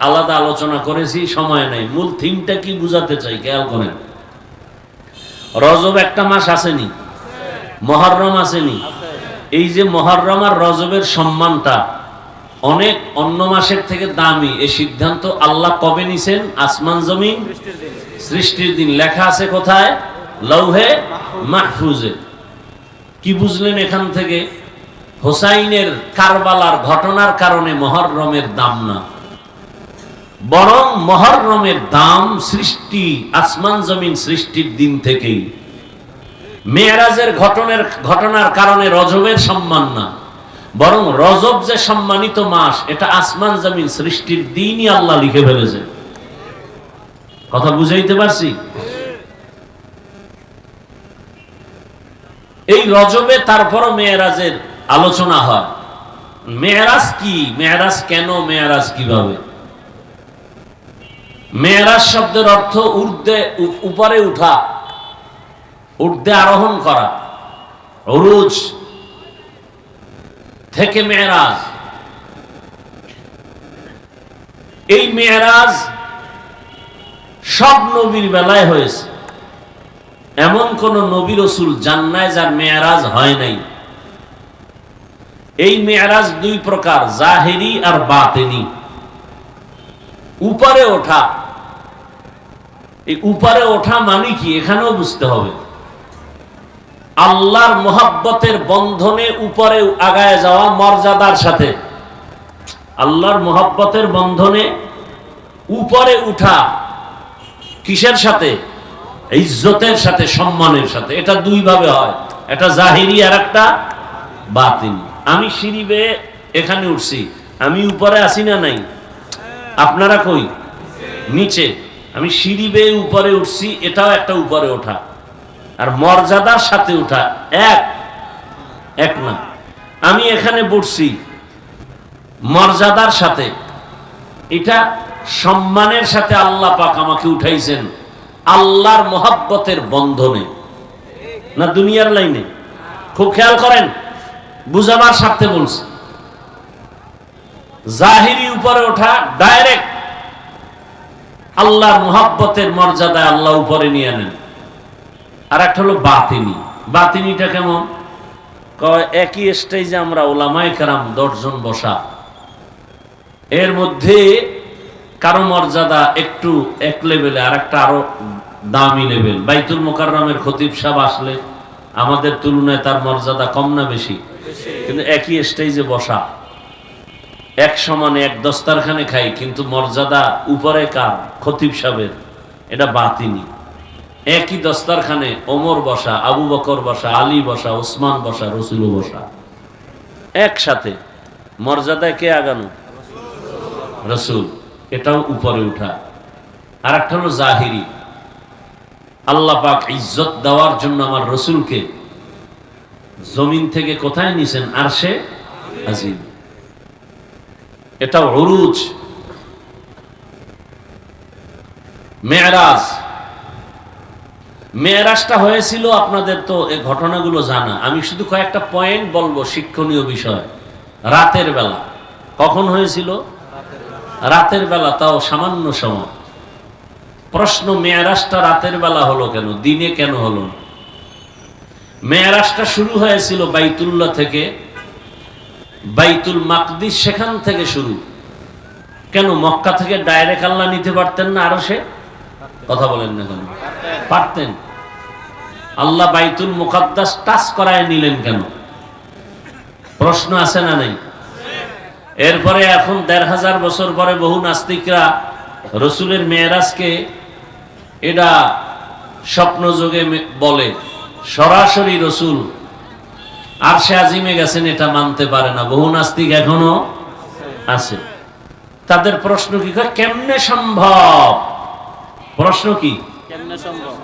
আলাদা আলোচনা করেছি, সময় নেই। মূল থিমটা কি বুঝাতে চাই খেয়াল করেন। রজব একটা মাস আসেনি, মুহররম আসেনি। এই যে মুহররম আর রজবের সম্মানটা অনেক অন্য মাসের থেকে দামি, এই সিদ্ধান্ত আল্লাহ কবে নিছেন? আসমান জমিন সৃষ্টির দিন। লেখা আছে কোথায়? লৌহে মাহফুজে। কি বুঝলেন এখান থেকে? হোসাইনের কারবালার ঘটনার কারণে মুহররমের দাম না, বরং মুহররমের দাম সৃষ্টি আসমান জমিন সৃষ্টির দিন থেকেই। মেরাজের ঘটনার কারণে রজবের সম্মান না, বরং রজব যে সম্মানিত মাস, এটা আসমান জমিন সৃষ্টির দিনই আল্লাহ লিখে ফেলেছে। কথা বুঝাইতে পারছি? এই রজবে তারপরও মেরাজের আলোচনা হয়। মেরাজ কি? মেরাজ কেন? মেরাজ কিভাবে? মেরাজ শব্দের অর্থ ঊর্ধ্বে, উপরে উঠা, ঊর্ধ্বে আরোহণ করা। উরুজ থেকে মেরাজ। এই মেরাজ সব নবীর বেলায় হয়েছে। এমন কোন নবী রাসূল জান্নায় যার মেরাজ হয় নাই। এই মেরাজ দুই প্রকার, জাহেরি আর বাতিনি। উপরে ওঠা। এই উপরে ওঠা মানে কি? এখানেও বুঝতে হবে। আল্লাহর মোহাব্বতের বন্ধনে উপরে আগায় যাওয়া, মর্যাদার সাথে। আল্লাহর মোহাব্বতের বন্ধনে উপরে উঠা কিসের সাথে? ইজ্জতের সাথে, সম্মানের সাথে। এটা দুই ভাবে হয়, একটা জাহিরি আর একটা বাতিনি। আমি সিঁড়ি বেয়ে এখানে উঠছি, আমি উপরে আসি না নাই? আপনারা কই? নিচে। আমি সিঁড়ি বেয়ে উপরে উঠছি, এটাও একটা উপরে ওঠা। আর মর্যাদার সাথে উঠা এক না। আমি এখানে বসছি মর্যাদার সাথে, এটা সম্মানের সাথে আল্লাহ পাক আমাকে উঠাইছেন আল্লাহর মোহাব্বতের বন্ধনে, না দুনিয়ার লাইনে। খুব খেয়াল করেন, বুঝাবার স্বার্থে বলছি। জাহিরি উপরে ওঠা, ডাইরেক্ট আল্লাহর মোহাব্বতের মর্যাদায় আল্লাহ উপরে নিয়ে আনেন। আর একটা হলো বাতিনি। বাতিনিটা কেমন? একই স্টেজে আমরা ওলামায়ে কেরাম 10 জন বসা, এর মধ্যে কারো মর্যাদা একটু এক লেভেলে, আর একটা আরো দামি লেভেল। বাইতুল মুকাররমের খতিব সাহেব আসলে আমাদের তুলনায় তার মর্যাদা কম না বেশি? কিন্তু একই স্টেজে বসা, এক সমানে এক দস্তারখানে খাই, কিন্তু মর্যাদা উপরে কার? খতিব সাহেবের। এটা বাতিনি। একই দস্তারখানে ওমর বসা, আবু বকর বসা, আলী বসা, ওসমান বসা, রসুল বসা, একসাথে। মর্যাদায় কে আগানো? রসুল। এটাও উপরে উঠা। আর একটা হলো জাহিরি। আল্লাহ পাক ইজ্জত দেওয়ার জন্য আমার রসুলকে জমিন থেকে কোথায় নিছেন? আরশে আজিম। এটাও উরুজ। মেরাজ। মেরাজটা হয়েছিল, আপনাদের তো এই ঘটনাগুলো জানা। আমি শুধু কয়েকটা পয়েন্ট বলবো, শিক্ষণীয় বিষয়। রাতের বেলা। কখন হয়েছিল? রাতের বেলা, তাও সামান্য সময়। প্রশ্ন, মেরাজটা রাতের বেলা হলো কেন? দিনে কেন হলো না? মেরাজটা শুরু হয়েছিল বাইতুল্লাহ থেকে, বাইতুল মাকদিস, সেখান থেকে শুরু। কেন মক্কা থেকে ডাইরেক্ট আল্লাহ নিতে পারতেন না? আরো সে কথা বলেন না কেন? পারতেন। আল্লাহ বাইতুল মুকাদ্দাস টাচ করায় নিলেন কেন? প্রশ্ন আছে না নাই? এরপরে এখন 1500 বছর পরে বহু নাস্তিকরা রসুলের মেরাজকে এটা স্বপ্ন যোগে বলে। সরাসরি রসুল আরশে আজিমে গেছেন এটা মানতে পারে না। বহু নাস্তিক এখনো আছে। তাদের প্রশ্ন কি? কেমনে সম্ভব? প্রশ্ন কি?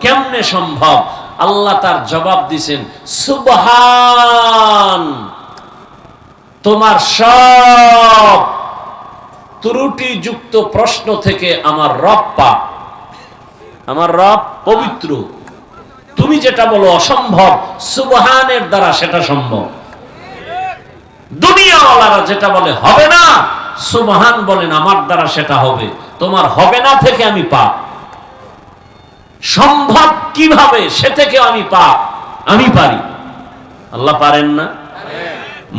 কেমনে সম্ভব? আল্লাহ তার জবাব দিছেন, সুবহান, তোমার সব ত্রুটিযুক্ত প্রশ্ন থেকে আমার রব পাক, আমার রব পবিত্র। তুমি যেটা বলো অসম্ভব, সুবহানের দ্বারা সেটা সম্ভব। দুনিয়াওয়ালারা যেটা বলে হবে না, সুবহান বলেন আমার দ্বারা সেটা হবে। তোমার হবে না থেকে আমি পাপ, সম্ভব কিভাবে সে থেকে আমি পাপ, আমি পারি। আল্লাহ পারেন না?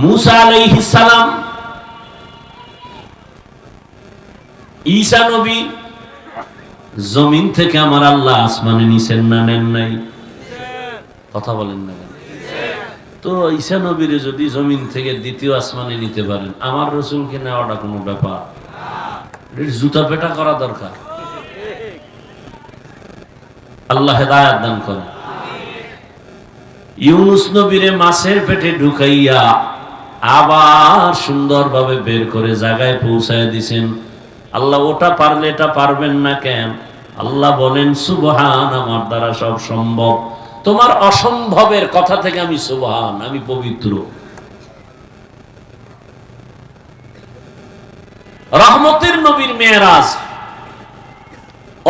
মুসা আলাইহিস সালাম, ঈসা নবী, জমিন থেকে আমার আল্লাহ আসমানে নিছেন না নেন নাই? কথা বলেন না। তো ঈসা নবীরে যদি জমিন থেকে দ্বিতীয় আসমানে নিতে পারেন, আমার রাসূলকে নেওয়াটা কোনো ব্যাপার? জুতা পেটা করা দরকার। আল্লাহ হেদায়েত দান করেন। ইউনুস নবীরে মাছের পেটে ঢুকাইয়া আবার সুন্দরভাবে বের করে জায়গায় পৌঁছায় দিছেন। আল্লাহ ওটা পারলে এটা পারবেন না কেন? আল্লাহ বলেন সুবহান, আমার দ্বারা সব সম্ভব। তোমার অসম্ভবের কথা থেকে আমি সুবহান, আমি পবিত্র। রহমতের নবীর মেরাজ,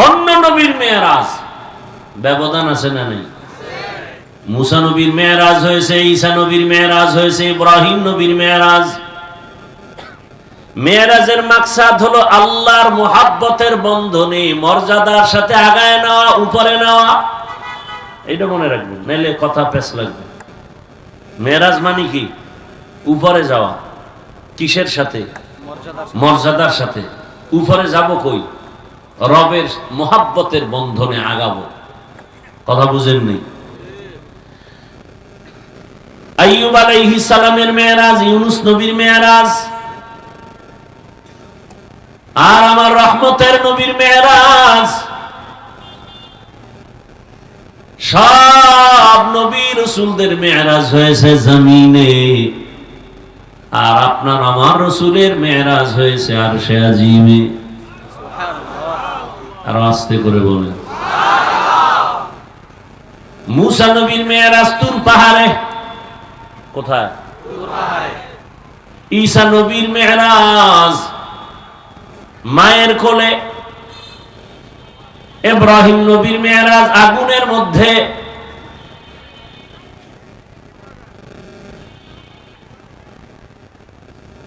অন্য নবীর মেরাজ, ব্যবধান আছে না নেই? মুসা নবীর মেরাজ হয়েছে, ঈসা নবীর মেরাজ হয়েছে, ইব্রাহিম নবীর মেরাজ। মেরাজের মাকসাদ হলো আল্লাহর মুহাব্বতের বন্ধনে মর্যাদার সাথে আগায় নেওয়া, উপরে নেওয়া। এটা মনে রাখবেন, নাইলে কথা পেছ লাগবে। মেরাজ মানে কি? উপরে যাওয়া। কিসের সাথে? মর্যাদার সাথে। উপরে যাব কই? রবের মুহাব্বতের বন্ধনে আগাবো। কথা বুঝেননি? আইয়ুব আলাইহিস সালামের মেরাজ, ইউনুস নবীর মেরাজ, আর আমার রহমতের নবীর মেরাজ। সব নবী রাসূলদের মেরাজ হয়েছে জমিনে, আর আপনার আমার রাসূলের মেরাজ হয়েছে আরশে আজিমে। আর আস্তে করে বলেন। মুসা নবীর মেরাজ তুর পাহাড়ে। কোথায়? তুর পাহাড়ে। ঈসা নবীর মেরাজ মায়ের কোলে। ইব্রাহিম নবীর মেরাজ আগুনের মধ্যে।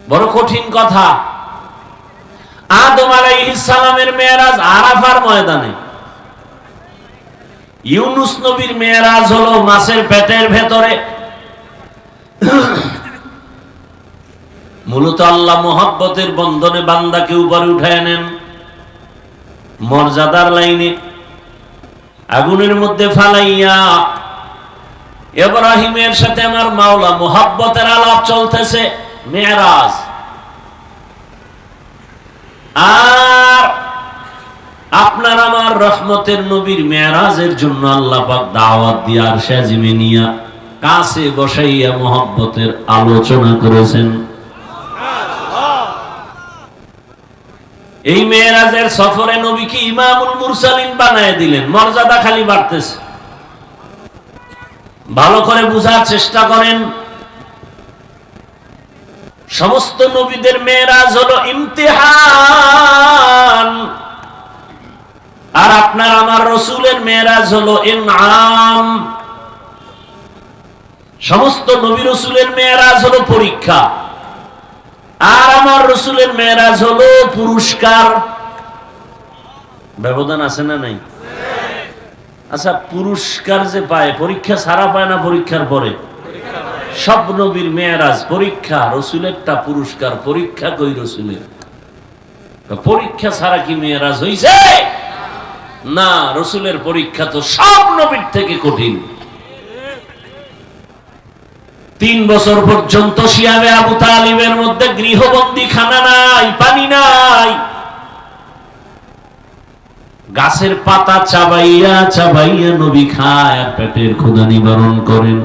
বড় কঠিন কথা। আদম আলাইহিস সালামের মেরাজ আরাফার ময়দানে। ইউনুস নবীর মেরাজ হলো মাছের পেটের ভেতরে। মূলত আল্লাহ মুহাব্বতের বন্ধনে বান্দাকে উপরে উঠায় নেন, মর্যাদার লাইনে। আগুনের মধ্যে ফালাইয়া ইব্রাহিমের সাথে আমার মাওলা মুহাব্বতের আলাপ চলতেছে, মেরাজ। আর আপনার আমার রহমতের নবীর মেরাজের জন্য আল্লাহ পাক দাওয়াত দিয়ে আরশে আজিমে নিয়া কাছে বসাইয়া মুহাব্বতের আলোচনা করেছেন। এই মেরাজের সফরে নবীকে ইমামুল মুরসালিন বানায় দিলেন। মর্যাদা খালি বাড়তেছে। ভালো করে বুঝার চেষ্টা করেন। সমস্ত নবীদের মেরাজ হলো ইমতিহান, আর আপনার আমার রাসূলের মেরাজ হলো ইনআম। সমস্ত নবী রাসূলের মেরাজ হলো পরীক্ষা, আর আমার রাসূলের মেরাজ হলো পুরস্কার। ব্যবধান আছে না নাই? আচ্ছা, পুরস্কার যে পায় পরীক্ষা ছাড়া পায় না পরীক্ষার পরে? সব নবীর মেরাজ পরীক্ষা, রাসূলেরটা পুরস্কার। পরীক্ষা কই রাসূলের? পরীক্ষা ছাড়া কি মেরাজ হইছে? না, রাসূলের পরীক্ষা তো সব নবীর থেকে কঠিন। 3 বছর পর্যন্ত শিয়াবে আবু তালিবের মধ্যে গৃহবন্দী, খানা নাই, পানি নাই। গাছের পাতা চাবাইয়া চাবাইয়া নবী খায় আর পেটের ক্ষুধা নিবারণ করেন।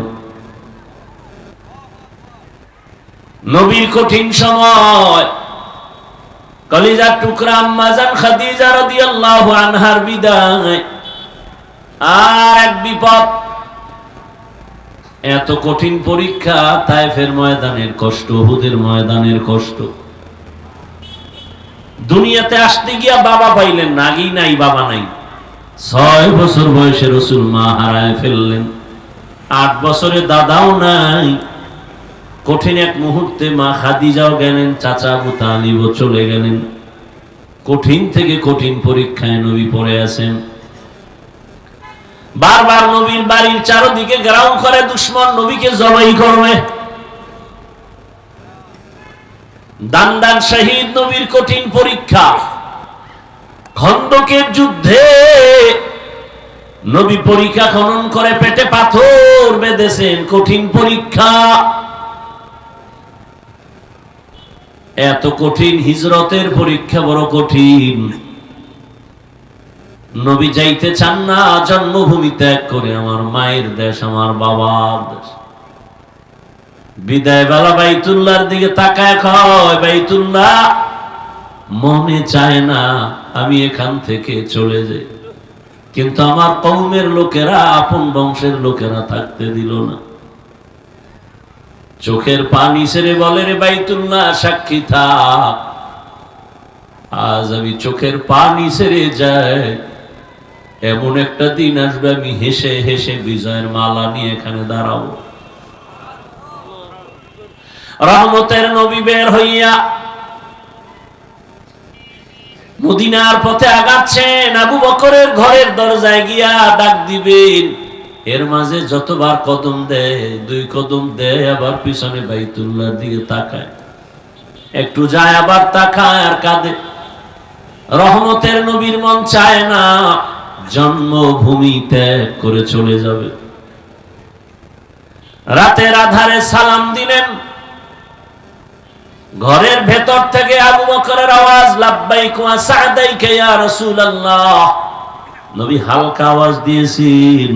নবীর কঠিন সময়, কলিজার টুকরা আম্মা জান খাদিজা রাদিয়াল্লাহু আনহার বিদায়, আর এক বিপদ। এত কঠিন পরীক্ষা, তায়েফের ময়দানের কষ্ট, উহুদের ময়দানের কষ্ট। দুনিয়াতে আসতে গিয়া বাবা পাইলেন না, আগেই নাই, বাবা নাই। 6 বছর বয়সে রাসূল মা হারায় ফেললেন। 8 বছরে দাদাও নাই। কঠিন এক মুহূর্তে মা খাদিজাও গেলেন, চাচা আবু তালিবও চলে গেলেন। কঠিন থেকে কঠিন পরীক্ষায় নবী পড়ে আছেন। বারবার নবীর বাড়ির চারদিকে গ্রাম করে দুশমন নবীকে জবাই করবে। দান দান শহীদ নবীর কঠিন পরীক্ষা। খন্দকের যুদ্ধে নবী পরীক্ষা খনন করে পেটে পাথর বেঁধেছেন, কঠিন পরীক্ষা। এত কঠিন, হিজরতের পরীক্ষা বড় কঠিন। নবী যাইতে চান না জন্মভূমি ত্যাগ করে, আমার মায়ের দেশ, আমার বাবার দেশ। বিদায় বেলা বাইতুল্লাহর দিকে তাকায় কয়, বাইতুল্লাহ, মনে চায় না আমি এখান থেকে চলে যাই, কিন্তু আমার কওমের লোকেরা, আপন বংশের লোকেরা থাকতে দিল না। চোখের পানি ছেড়ে বলে, রে বাইতুল্লাহ, সাক্ষী থাক, আজ আমি চোখের পানি ছেড়ে যাই, এমন একটা দিন আসবে আমি হেসে হেসে বিজয়ের মালা নিয়ে এখানে দাঁড়াবো। রহমতের নবী বের হইয়া মদিনার পথে আগাচ্ছেন। আবু বকরের ঘরের দরজায় গিয়া ডাক দিবেন, এর মাঝে যতবার কদম দেয়, 2 কদম দেয়, আবার পিছনে বাইতুল্লাহর দিকে তাকায়, একটু যায় আবার তাকায় আর কাঁদে। রহমতের নবীর মন চায় না জন্মভূমি ত্যাগ করে চলে যাবে। রাতের আধারে সালাম দিলেন। ঘরের ভেতর থেকে আবু বকরের আওয়াজ, লাব্বাইক ওয়া সা'দাইকা ইয়া রাসূলুল্লাহ। নবী হালকা আওয়াজ দিয়েছেন,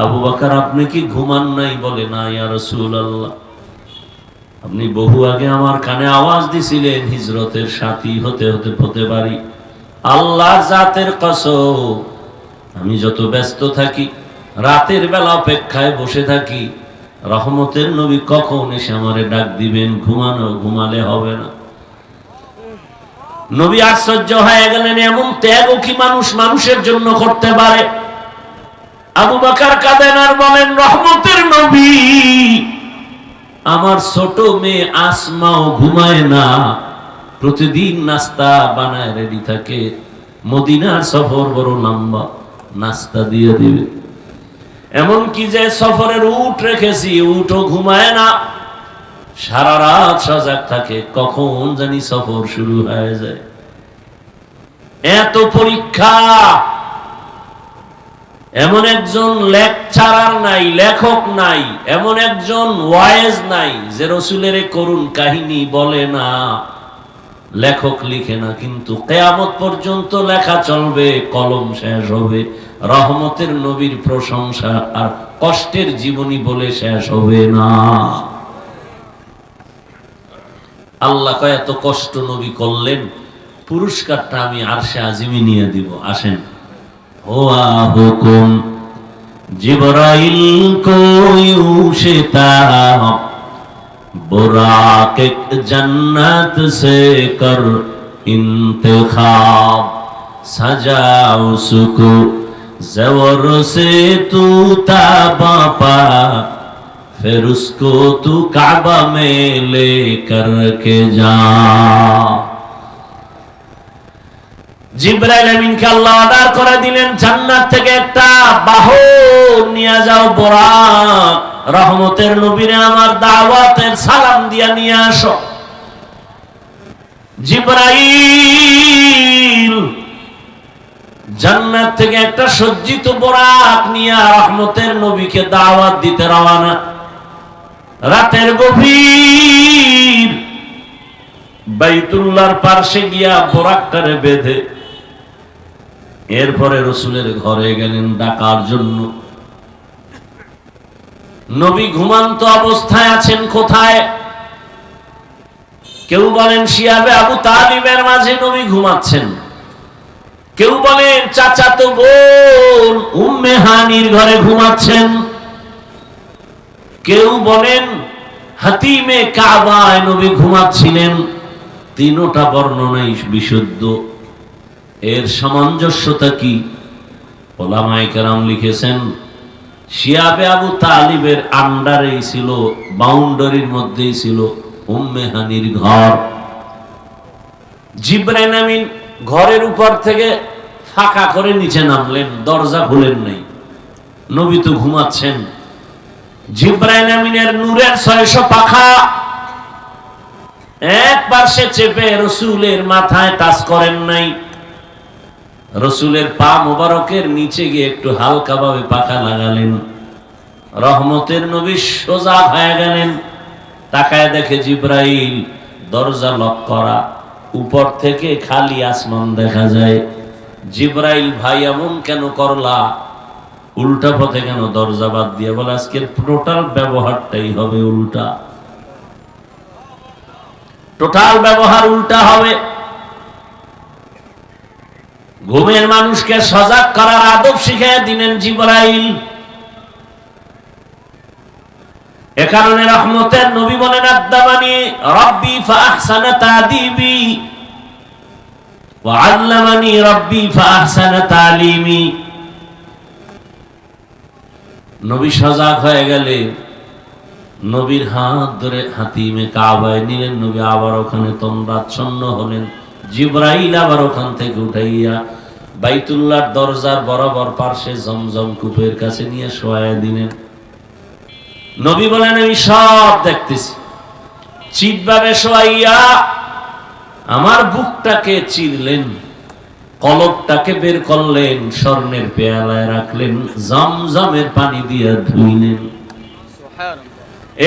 আবু বকর আপনি কি ঘুমান নাই? বলে, না ইয়া রাসূলুল্লাহ, আপনি বহু আগে আমার কানে আওয়াজ দিছিলেন, হিজরতের সাথী হতে হতে হতে পারি। আল্লাহর জাতের কসম, আমি যত ব্যস্ত থাকি, রাতের বেলা অপেক্ষায় বসে থাকি, রহমতের নবী কখন এসে আমারে ডাক দিবেন, ঘুমালে হবে না। নবী আশ্চর্য হয়ে গেলেন, এমন ত্যাগও কি মানুষের জন্য করতে পারে? আবু বকর কাঁদেন আর বলেন, রহমতের নবী, আমার ছোট মেয়ে আসমাও ঘুমায় না, প্রতিদিন নাস্তা বানায় রেডি থাকে, মদিনার সফর বড় লম্বা, নাস্তা দিয়ে দিবে। এমন কি যে সফরের উট রেখেছি, উটও ঘুমায় না, সারা রাত সজাগ থাকে, কখন জানি সফর শুরু হয়ে যায়। এত পরীক্ষা। এমন একজন লেকচারার নাই, লেখক নাই, এমন একজন ওয়াইজ নাই যে রাসূলের করুণ কাহিনী বলে না, লেখক লিখে না, কিন্তু কিয়ামত পর্যন্ত লেখা চলবে, কলম শেষ হবে, রহমতের নবীর প্রশংসা আর কষ্টের জীবনী বলে শেষ হবে না। আল্লাহ কয়, এত কষ্ট নবী করলেন, পুরস্কারটা আমি আরশে আজিমে নিয়ে দিব, আসেন। হুয়া হুকুম জিবরাইল কো ইউশিতা बुराक जन्नत से कर इंतखाब, सजा उसको ज़वर से तू ताबा पा, फिर उसको तू काबा में ले कर के जा। জিবরাইল আমিনকে আল্লাহ অর্ডার করে দিলেন, জান্নাত থেকে একটা বাহন নিয়ে যাও, বুরাক, রহমতের নবীরে আমার দাওয়াতের সালাম দিয়া নিয়ে আসো। জিবরাইল জান্নাত থেকে একটা সজ্জিত বুরাক নিয়ে রহমতের নবীকে দাওয়াত দিতে রওনা। রাতের গভীর বাইতুল্লাহর পাশে গিয়া বুরাকটারে বেঁধে এরপরে রাসূলের ঘরে গেলেন ডাকার জন্য। নবী ঘুমান্ত অবস্থায় আছেন কোথায়? কেউ বলেন শিয়াবে আবু তালিবের মাঝে নবী ঘুমাচ্ছেন, কেউ বলেন চাচাতো বোন উম্মে হানির ঘরে ঘুমাচ্ছেন, কেউ বলেন হাতিমে কাবায় নবী ঘুমাচ্ছিলেন। তিনটা বর্ণনাই বিশুদ্ধ। এর সামঞ্জস্যতা কি? ওলামায়ে কেরাম লিখেছেন, শিয়াবে আবু তালিবের আন্ডারেই ছিল, বাউন্ডারির মধ্যেই ছিল উম্মে হানির ঘর। জিবরাইল আমিন ঘরের উপর থেকে ফাঁকা করে নিচে নামলেন, দরজা খুলেন নাই, নবী তো ঘুমাচ্ছেন। জিবরাইল আমিনের নূরের 600 পাখা এক পাশে চেপে রসুলের মাথায় টাচ করেন নাই, রসুলের পা মোবারকের নিচে গিয়ে একটু হালকা ভাবে পাখা লাগালেন। রহমতের নবী সোজা হয়ে গেলেন। তাকায় দেখে জিবরাইল, দরজা লক করা, উপর থেকে খালি আসমান দেখা যায়। জিবরাইল, ভাই এমন কেন করলা? উল্টা পথে কেন দরজা বাদ দিয়ে? বলে আজকের টোটাল ব্যবহারটাই হবে উল্টা, টোটাল ব্যবহার উল্টা হবে। ঘুমের মানুষকে সজাগ করার আদব শিখিয়ে দিলেন জিবরাইল। এ কারণে রহমতের নবী বলেন, আদাবানি রব্বি ফাহসানা তাদিবি ওয়া আল্লামানি রব্বি ফাহসানা তালিমি। নবী সজাগ হয়ে গেলে নবীর হাত ধরে হাতিমে কাবায় নিলেন। নবী আবার ওখানে তন্দ্রাচ্ছন্ন হলেন। জিবরাইল আবার ওখান থেকে উঠাইয়া বাইতুল্লাহর দরজার বরাবর পার্শ্বে জমজম কূপের কাছে নিয়ে শোয়ায় দিলেন। নবী বলেন, আমি সব দেখতেছি। চিৎভাবে শোয়াইয়া আমার বুকটাকে চিরলেন, কলবটাকে বের করলেন, স্বর্ণের পেয়ালায় রাখলেন, জমজমের পানি দিয়ে ধুইলেন।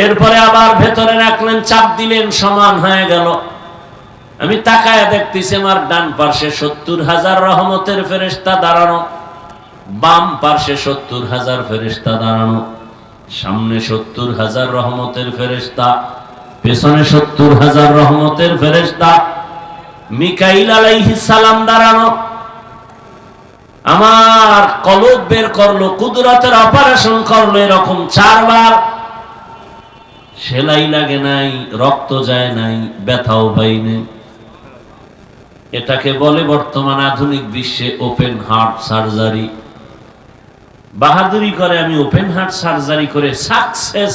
এরপরে আবার ভেতরে রাখলেন, চাপ দিলেন, সমান হয়ে গেল। আমি তাকায় দেখতেছি আমার ডান পার্শ্বে 70,000 রহমতের ফেরেশতা দাঁড়ানো, বাম পার্শ্বে 70,000 ফেরেশতা দাঁড়ানো, সামনে 70,000 রহমতের ফেরেশতা, পেছনে 70,000 রহমতের ফেরেশতা। মিকাইল আলাইহিস সালাম দাঁড়ানো। আমার কলব বের করলো, কুদরতের অপারেশন করলো এরকম 4 বার। সেলাই লাগে নাই, রক্ত যায় নাই, ব্যথাও পাইনি। এটাকে বলে বর্তমান আধুনিক বিশ্বে ওপেন হার্ট সার্জারি। বাহাদুরি করে আমি ওপেন হার্ট সার্জারি করে সাকসেস।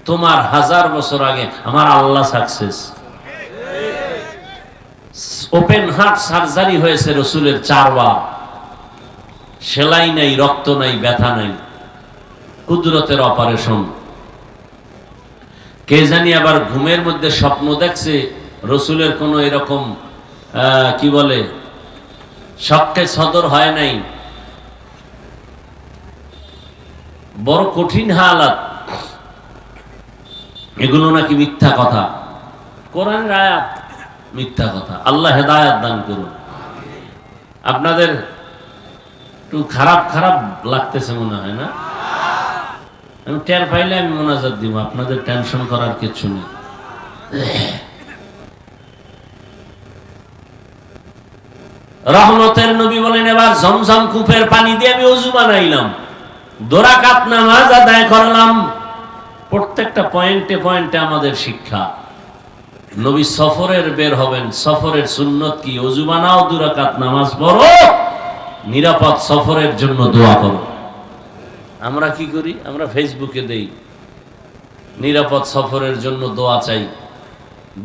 তোমার 1000 বছর আগে আমার আল্লাহ সাকসেস। ওপেন হার্ট সার্জারি হয়েছে রসুলের 4 বার। সেলাই নাই, রক্ত নাই, ব্যথা নাই, কুদরতের অপারেশন। কে জানি আবার ঘুমের মধ্যে স্বপ্ন দেখছে রসুলের কোন এরকম কি বলে শক্কে সদর হয় নাই, বড় কঠিন হালাত। এগুলো নাকি মিথ্যা কথা, কোরআনের আয়াত, মিথ্যা কথা। আল্লাহ হেদায়েত দান করুন। আপনাদের একটু খারাপ খারাপ লাগতেছে মনে হয় না? আমি টের পাইলে আমি মোনাজাত দিব, আপনাদের টেনশন করার কিছু নেই। রহমতের নবী বলেন, এবার জমজম কূপের পানি দিয়ে আমি ওযু বানাইলাম, 2 রাকাত নামাজ আদায় করলাম। প্রত্যেকটা পয়েন্টে পয়েন্টে আমাদের শিক্ষা। নবী সফরের বের হবেন, সফরের সুন্নত কি? ওযু বানাও, 2 রাকাত নামাজ পড়ো, নিরাপদ সফরের জন্য দোয়া করো। আমরা কি করি? আমরা ফেসবুকে দেই নিরাপদ সফরের জন্য দোয়া চাই।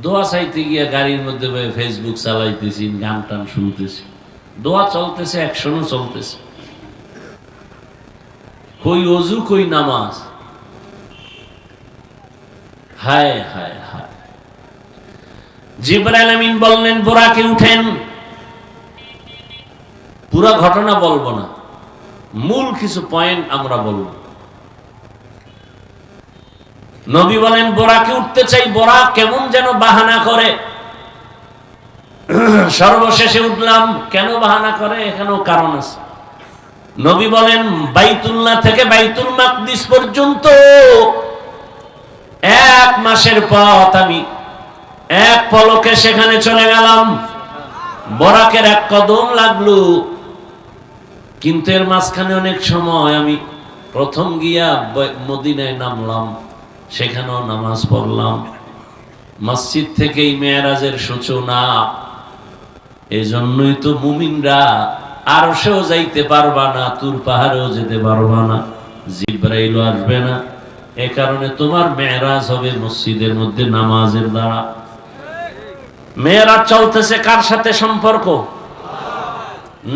দোয়া চাইতে গিয়ে গাড়ির মধ্যে ফেসবুক চালাইতেছি, গান টান শুনতেছি, দোয়া চলতেছে, অ্যাকশনও চলতেছে। কই ওযু, কই নামাজ? হায় হায় হায়। জিবরাইল আমিন বললেন, বোরাকে উঠেন। পুরো ঘটনা বলবো না, মূল কিছু পয়েন্ট আমরা বলব। নবী বলেন, বোরাকে উঠতে চাই। বোরাক কেমন যেন বাহানা করে। সর্বশেষে উঠলাম। কেন বাহানা করে? এখানেও কারণ আছে। নবী বলেন, বাইতুল্লাহ থেকে বাইতুল মাকদিস পর্যন্ত 1 মাসের পথ আমি এক পলকে সেখানে চলে গেলাম। বোরাকের 1 কদম লাগলো, কিন্তু এর মাঝখানে অনেক সময় আমি প্রথম গিয়া মদিনায় নামলাম, সেখানেও নামাজ পড়লাম। মসজিদ থেকেই মেরাজের সূচনা। এজন্যই তো মুমিনরা আরশেও যাইতে পারবা না, তুর পাহাড়েও যেতে পারবা না, জিবরাইলও আসবে না। এ কারণে তোমার মেরাজ হবে মসজিদের মধ্যে নামাজের দ্বারা। মেরাজ চলতেছে কার সাথে সম্পর্ক?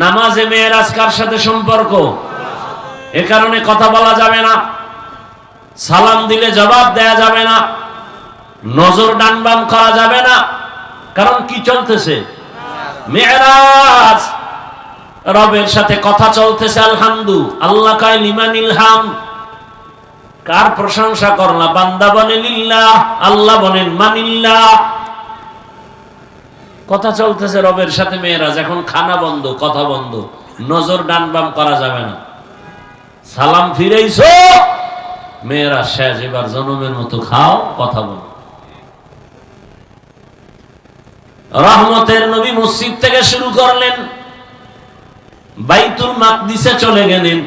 নামাজে মেরাজ কার সাথে সম্পর্ক? এ কারণে কথা বলা যাবে না, সালাম দিলে জবাব দেয়া যাবে না, নজর ডানবাম করা যাবে না। কারণ কি চলতেছে? মেরাজ। রবের সাথে কথা চলতেছে। আলহামদু আল্লাহ কায় লিমানিল হাম, কার প্রশংসা করলা? বান্দা বলে লিল্লাহ, আল্লাহ বলেন মানিল্লাহ। কথা চলতেছে রবের সাথে মেরাজ। এখন খানা বন্ধ, কথা বন্ধ, নজর ডানবাম করা যাবে না। সালাম ফিরাইছো, মেরাজ শেষ, এবার জনমের মতো খাও, কথা বলো। রহমতের নবী মসজিদ থেকে শুরু করলেন, বাইতুল মাকদিসে চলে গেলেন।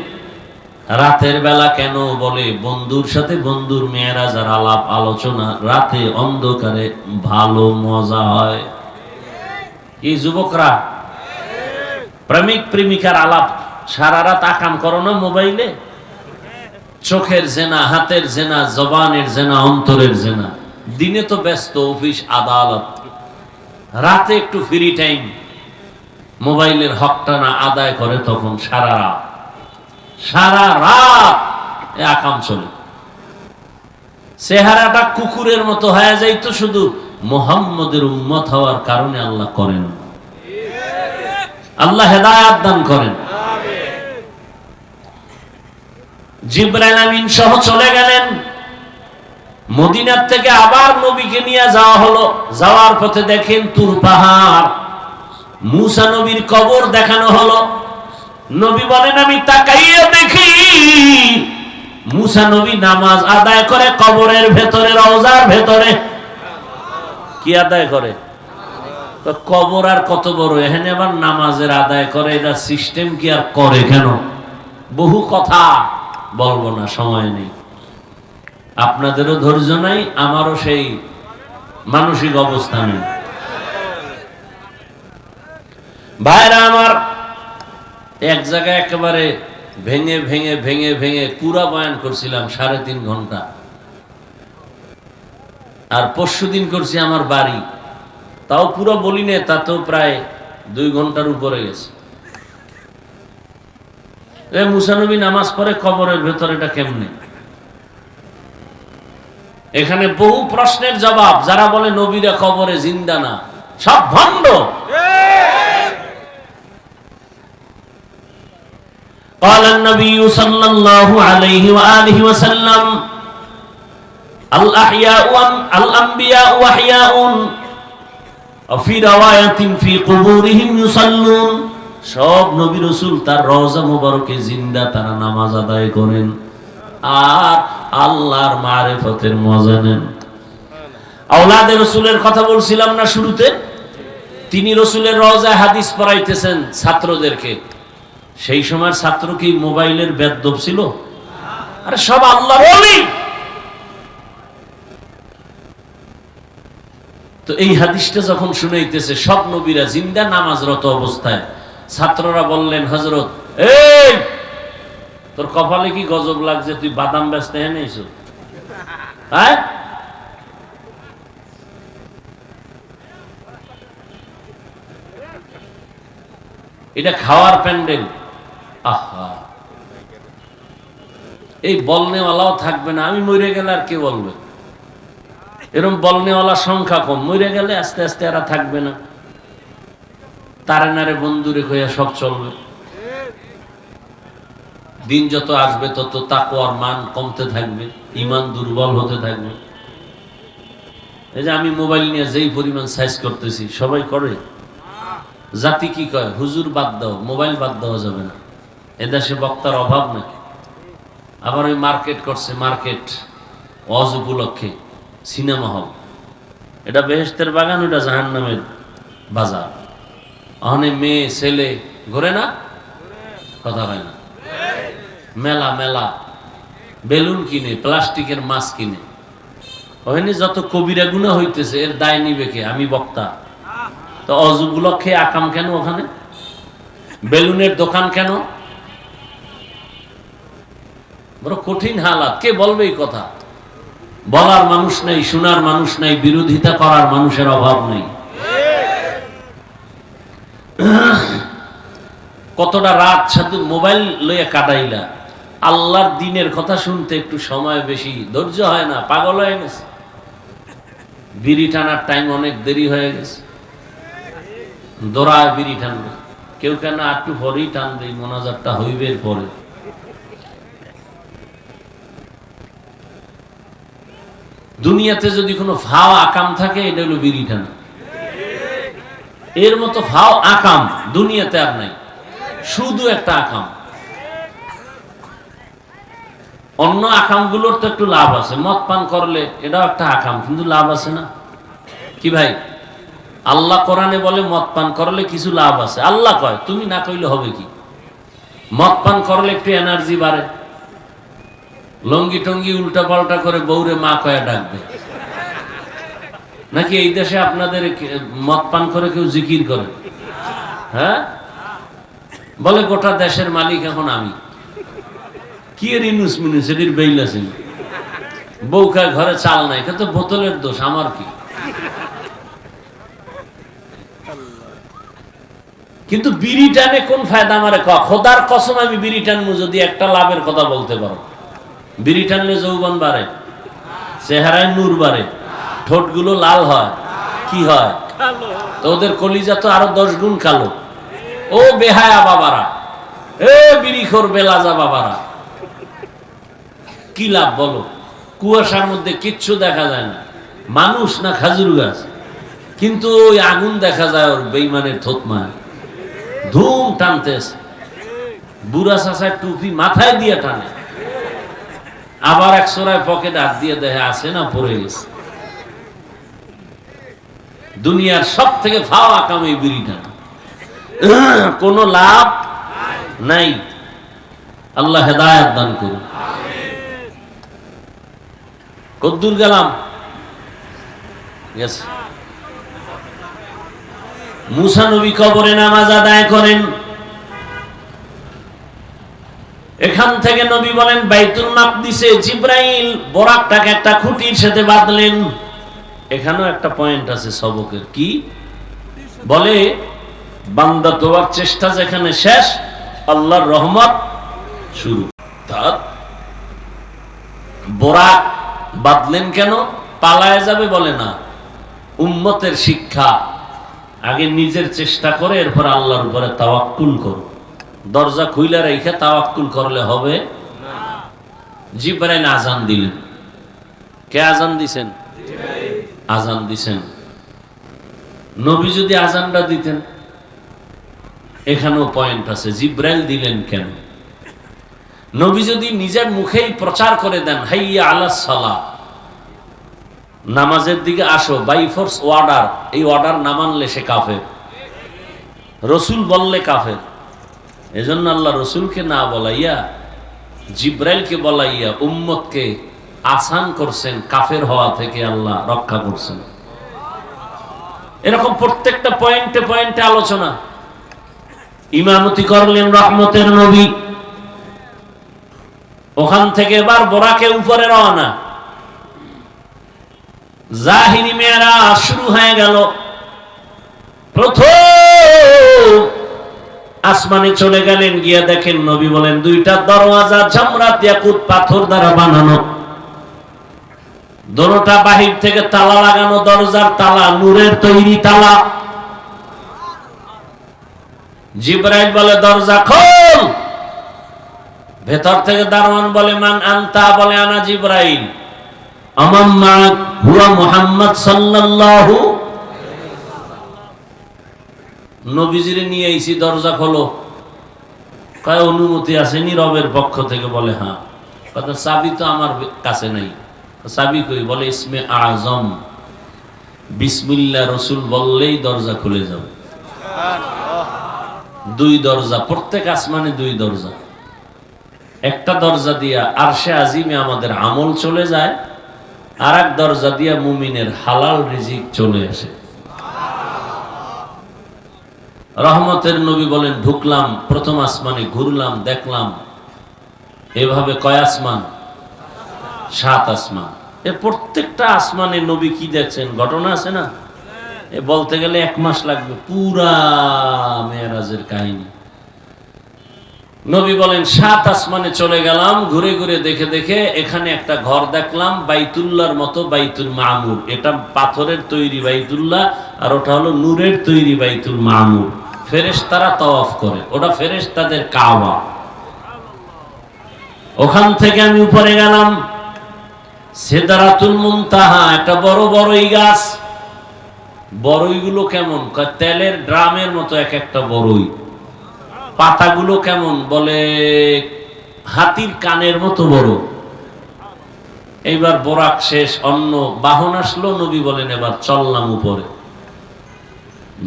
রাতের বেলা কেন বলে? বন্ধুর সাথে বন্ধুর মেরাজ আর আলাপ আলোচনা রাতে অন্ধকারে ভালো মজা হয়। এই যুবকরা, প্রেমিক প্রেমিকার আলাপ সারা রাত আকাম করো না মোবাইলে? চোখের জেনা, হাতের জেনা, জবানের জেনা, অন্তরের জেনা। দিনে তো ব্যস্ত, অফিস আদালত, রাতে একটু ফ্রি টাইম মোবাইলের হকটা না আদায় করে, তখন সারা রাত আকাম চলে। চেহারাটা কুকুরের মতো হয়ে যাইত, শুধু মুহাম্মদের উম্মত হওয়ার কারণে আল্লাহ করেন। আল্লাহ হেদায়াত দান করেন। জিবরাইল আমিন সহ চলে গেলেন। মদিনার থেকে আবার নবীকে নিয়ে যাওয়া হলো। যাওয়ার পথে দেখেন তুর পাহাড়, মুসা নবীর কবর দেখানো হলো। নবী বলেন আমি তাকাইয়া দেখি মুসা নবী নামাজ আদায় করে কবরের ভেতরে, রওজার ভেতরে। কি আদায় করে? কবর আর কত বড়, এখানে আবার নামাজের আদায় করে। এটা সিস্টেম কি আর করে কেন? বহু কথা বলবো না, সময় নেই। আপনাদেরও ধৈর্য নাই, আমারও সেই মানসিক অবস্থা নেই। ভাইরা আমার, এক জায়গায় একেবারে ভেঙে ভেঙে ভেঙে ভেঙে পুরা বয়ান করছিলাম 3.5 ঘন্টা। আর পরশুদিন করছি আমার বাড়ি, তাও পুরো বলি না, তাতেও প্রায় 2 ঘন্টার উপরে গেছে। মুসা নবী নামাজ পড়ে কবরের ভেতরে, এটা কেমনে? এখানে বহু প্রশ্নের জবাব। যারা বলে নবীরা কবরে জিন্দা না, সব ভণ্ড। قال النبي صلى الله عليه وآله وسلم الأنبياء أحياء وفي رواية في قبورهم يصلون। সব নবী রাসূল তার রওজা মুবারকে জিন্দা, তারা নামাজ আদায় করেন আর আল্লাহর মারিফতের মজা নেন। আওলাদে রাসূলের কথা বলছিলাম না শুরুতে? তিনি রাসূলের রওজায় হাদিস পড়াইতেছেন ছাত্রদেরকে। সেই সময় ছাত্র কি মোবাইলের বেদব ছিল? আরে সব আল্লাহর ওলি। তো এই হাদিসটা যখন শুনাইতেছে, সব নবীরা জিন্দা নামাজরত অবস্থায়, ছাত্ররা বললেন, হযরত এই তোর কপালে কি গজব লাগছে, তুই বাদাম বেচতে এনেছো? হ্যাঁ, এটা খাওয়ার প্যান্ডেল। আহা, এই বলনেওয়ালাও থাকবে না। আমি মরে গেলে আর কে বলবে? এরকম বলনেওয়ালা সংখ্যা কম, মরে গেলে আস্তে আস্তে এরা থাকবে না। তারে নারে বন্ধুরে কইয়া সব চলবে। দিন যত আসবে তত তাকওয়ার মান কমতে থাকবে, ঈমান দুর্বল হতে থাকবে। এই যে আমি মোবাইল নিয়ে যেই পরিমাণ সাইজ করতেছি, সবাই করে। জাতি কি কয়? হুজুর বাদ দাও, মোবাইল বাদ দেওয়া যাবে না। এদেশে বক্তার অভাব নাকি? আবার ওই মার্কেট করছে, মার্কেট ওয়াজ উপলক্ষে সিনেমা হল। এটা বেহেশতের বাগান, ওটা জাহান্নামের বাজার। ওখানে মেয়ে ছেলে ঘুরে না, কথা হয় না। মেলা মেলা বেলুন কিনে, প্লাস্টিকের মাছ কিনে। ওখানে যত কবিরা গুনাহ হইতেছে, এর দায় নিবে কে? আমি বক্তা। তো অজু উপলক্ষে আকাম কেন ওখানে? বেলুনের দোকান কেন? বড় কঠিন হালাত। কে বলবে এই কথা? বলার মানুষ নাই, শোনার মানুষ নাই, বিরোধিতা করার মানুষের অভাব নেই। কতটা রাত সাধু মোবাইল লইয়া কাটাইলা, আল্লাহর দিনের কথা শুনতে একটু সময় বেশি, ধৈর্য হয় না, পাগল হয়ে গেছে। বিড়ি টানার টাইম অনেক দেরি হয়ে গেছে, দৌড়ায় বিড়ি টানবে। কেউ কেন একটু পরেই টানবে, মোনাজাতটা হইবে পরে। দুনিয়াতে যদি কোনো ফাও আকাম থাকে, এটা হলো বিড়ি টানা। এর মতো ফাও আকাম দুনিয়াতে আর নাই, শুধু একটা আকাম। অন্য আকামগুলোর তো একটু লাভ আছে, মদ পান করলে এটাও একটা আকাম, কিন্তু লাভ আছে না কি ভাই? আল্লাহ কোরআনে বলে মদ পান করলে কিছু লাভ আছে। আল্লাহ কয়, তুমি না কইলে হবে কি? মদ পান করলে একটু এনার্জি বাড়ে, লঙ্গি টঙ্গি উল্টা পাল্টা করে বউরে মা কয়া ডাকবে। নাকি এই দেশে আপনাদের মদ পান করে কেউ জিকির করে? হ্যাঁ, বলে গোটা দেশের মালিক এখন আমি। কি এর ইনুস মিনুস এটির বেইল আছে, বউকায় ঘরে চাল নাই, কিন্তু বোতলের দোষ, আমার কি? কিন্তু বিড়ি টানে কোন ফায়দা আমারে ক? খোদার কসম আমি বিড়ি টানবো যদি একটা লাভের কথা বলতে পারো। বিড়ি টানলে যৌবন বাড়ে, চেহারায় নূর বাড়ে, ঠোঁটগুলো লাল হয়, কি হয়? তো ওদের কলিজা তো আরো 10 গুণ কালো। ও বেহায়া বাবারা, এ বিড়িখোর বেলাজা বাবারা, কি লাভ বলো? কুয়াশার মধ্যে কিচ্ছু দেখা যায় না, মানুষ না খাজুর গাছ, কিন্তু ওই আগুন দেখা যায় ওর বেইমানের থতমায়, ধুম টানতেছে। বুড়া চাচার টুপি মাথায় দিয়ে টানে, আবার এক সোরায় পকেটে হাত দিয়ে দেখে আছে না পড়ে গেছে। দুনিয়ার সব থেকে ফাও আকাম এই বিড়ি টানা, কোনো লাভ নাই। আল্লাহ হেদায়েত দান করুন। কদ্দুর গেলাম? মুসা নবী কবরে নামাজ আদায় করেন। এখান থেকে নবী বলেন বাইতুল মাকদিসে জিব্রাইল বোরাকটাকে একটা খুঁটির সাথে বাঁধলেন। এখানেও একটা পয়েন্ট আছে সবকের, কি বলে? বান্দা তোয়ার চেষ্টা যেখানে শেষ, আল্লাহর রহমত শুরু। তার বোরাক বাঁধলেন কেন? পালায় যাবে বলে না, উম্মতের শিক্ষা, আগে নিজের চেষ্টা করে এরপর আল্লাহর উপরে তাওয়াক্কুল করো। দরজা খুইলা রেখে তাওয়াক্কুল করলে হবে না। জিবরাইল আজান দিলেন। কে আজান দিছেন? আজান দিছেন। নবী যদি আজানটা দিতেন, এখানেও পয়েন্ট আছে, জিবরাইল দিলেন কেন? নবী যদি নিজের মুখেই প্রচার করে দেন হাইয়া আলাস সালাহ, নামাজের দিকে আসো, বাই ফোর্স অর্ডার, এই অর্ডার না মানলে সে কাফের। রসুল বললে কাফের। এজন্য আল্লাহ রসুলকে না বলাইয়া জিব্রাইলকে বলাইয়া উম্মতকে আসান করছেন, কাফের হওয়া থেকে আল্লাহ রক্ষা করছেন। এরকম প্রত্যেকটা পয়েন্টে পয়েন্টে আলোচনা। ইমামতি করলেন রহমতের নবী। ওখান থেকে এবার বোরাকে উপরে রওনা, জাহিরি মেরাজ শুরু হয়ে গেল। প্রথম আসমানে চলে গেলেন, গিয়া দেখেন নবী বলেন দুইটা দরওয়াজা জামরাত ইয়াকুত পাথর দ্বারা বানানো, দোনোটা বাহির থেকে তালা লাগানো, দরজার তালা নূরের তৈরি তালা। জিবরাইল বলে দরজা খোল। ভেতর থেকে দারোয়ান বলে মান আনতা? বলে আনা জিবরাইল। আমাম্মা হুয়া মুহাম্মদ সাল্লাল্লাহু। নবীজিরে নিয়ে আইছি, দরজা খোলো। কয় অনুমতি আসেনি রবের পক্ষ থেকে? বলে হ্যাঁ। কথা চাবি তো আমার কাছে নাই। চাবি কই? বলে ইসমে আজম বিসমিল্লাহ রসুল বললেই দরজা খুলে যাবে। দুই দরজা, প্রত্যেক আসমানে দুই দরজা। একটা দরজা দিয়া আরশে আজিমে আমাদের আমল চলে যায়, আর এক দরজা দিয়া মুমিনের হালাল রিজিক চলে আসে। রহমতের নবী বলেন ঢুকলাম প্রথম আসমানে, ঘুরলাম, দেখলাম এভাবে কয় আসমান? 7 আসমান। এ প্রত্যেকটা আসমানে নবী কি দেখছেন ঘটনা আছে না? এ বলতে গেলে 1 মাস লাগবে, পুরা মেরাজের কাহিনী। নবী বলেন 7 আসমানে চলে গেলাম, ঘুরে ঘুরে দেখে দেখে এখানে একটা ঘর দেখলাম বাইতুল্লাহর মতো, বাইতুল মামুর। এটা পাথরের তৈরি বাইতুল্লাহ, আর ওটা হলো নূরের তৈরি বাইতুল মামুর। ফেরেশতারা তাওয়াফ করে, ওটা ফেরেশতাদের কাবা। ওখান থেকে আমি উপরে গেলাম সিদরাতুল মুনতাহা, একটা বড় বড়ই গাছ। বড়ইগুলো কেমন? তেলের ড্রামের মতো এক একটা বড়ই। পাতাগুলো কেমন? বলে হাতির কানের মতো বড়। এইবার বোরাক শেষ, অন্য বাহন আসলো। নবী বলেন এবার চললাম উপরে।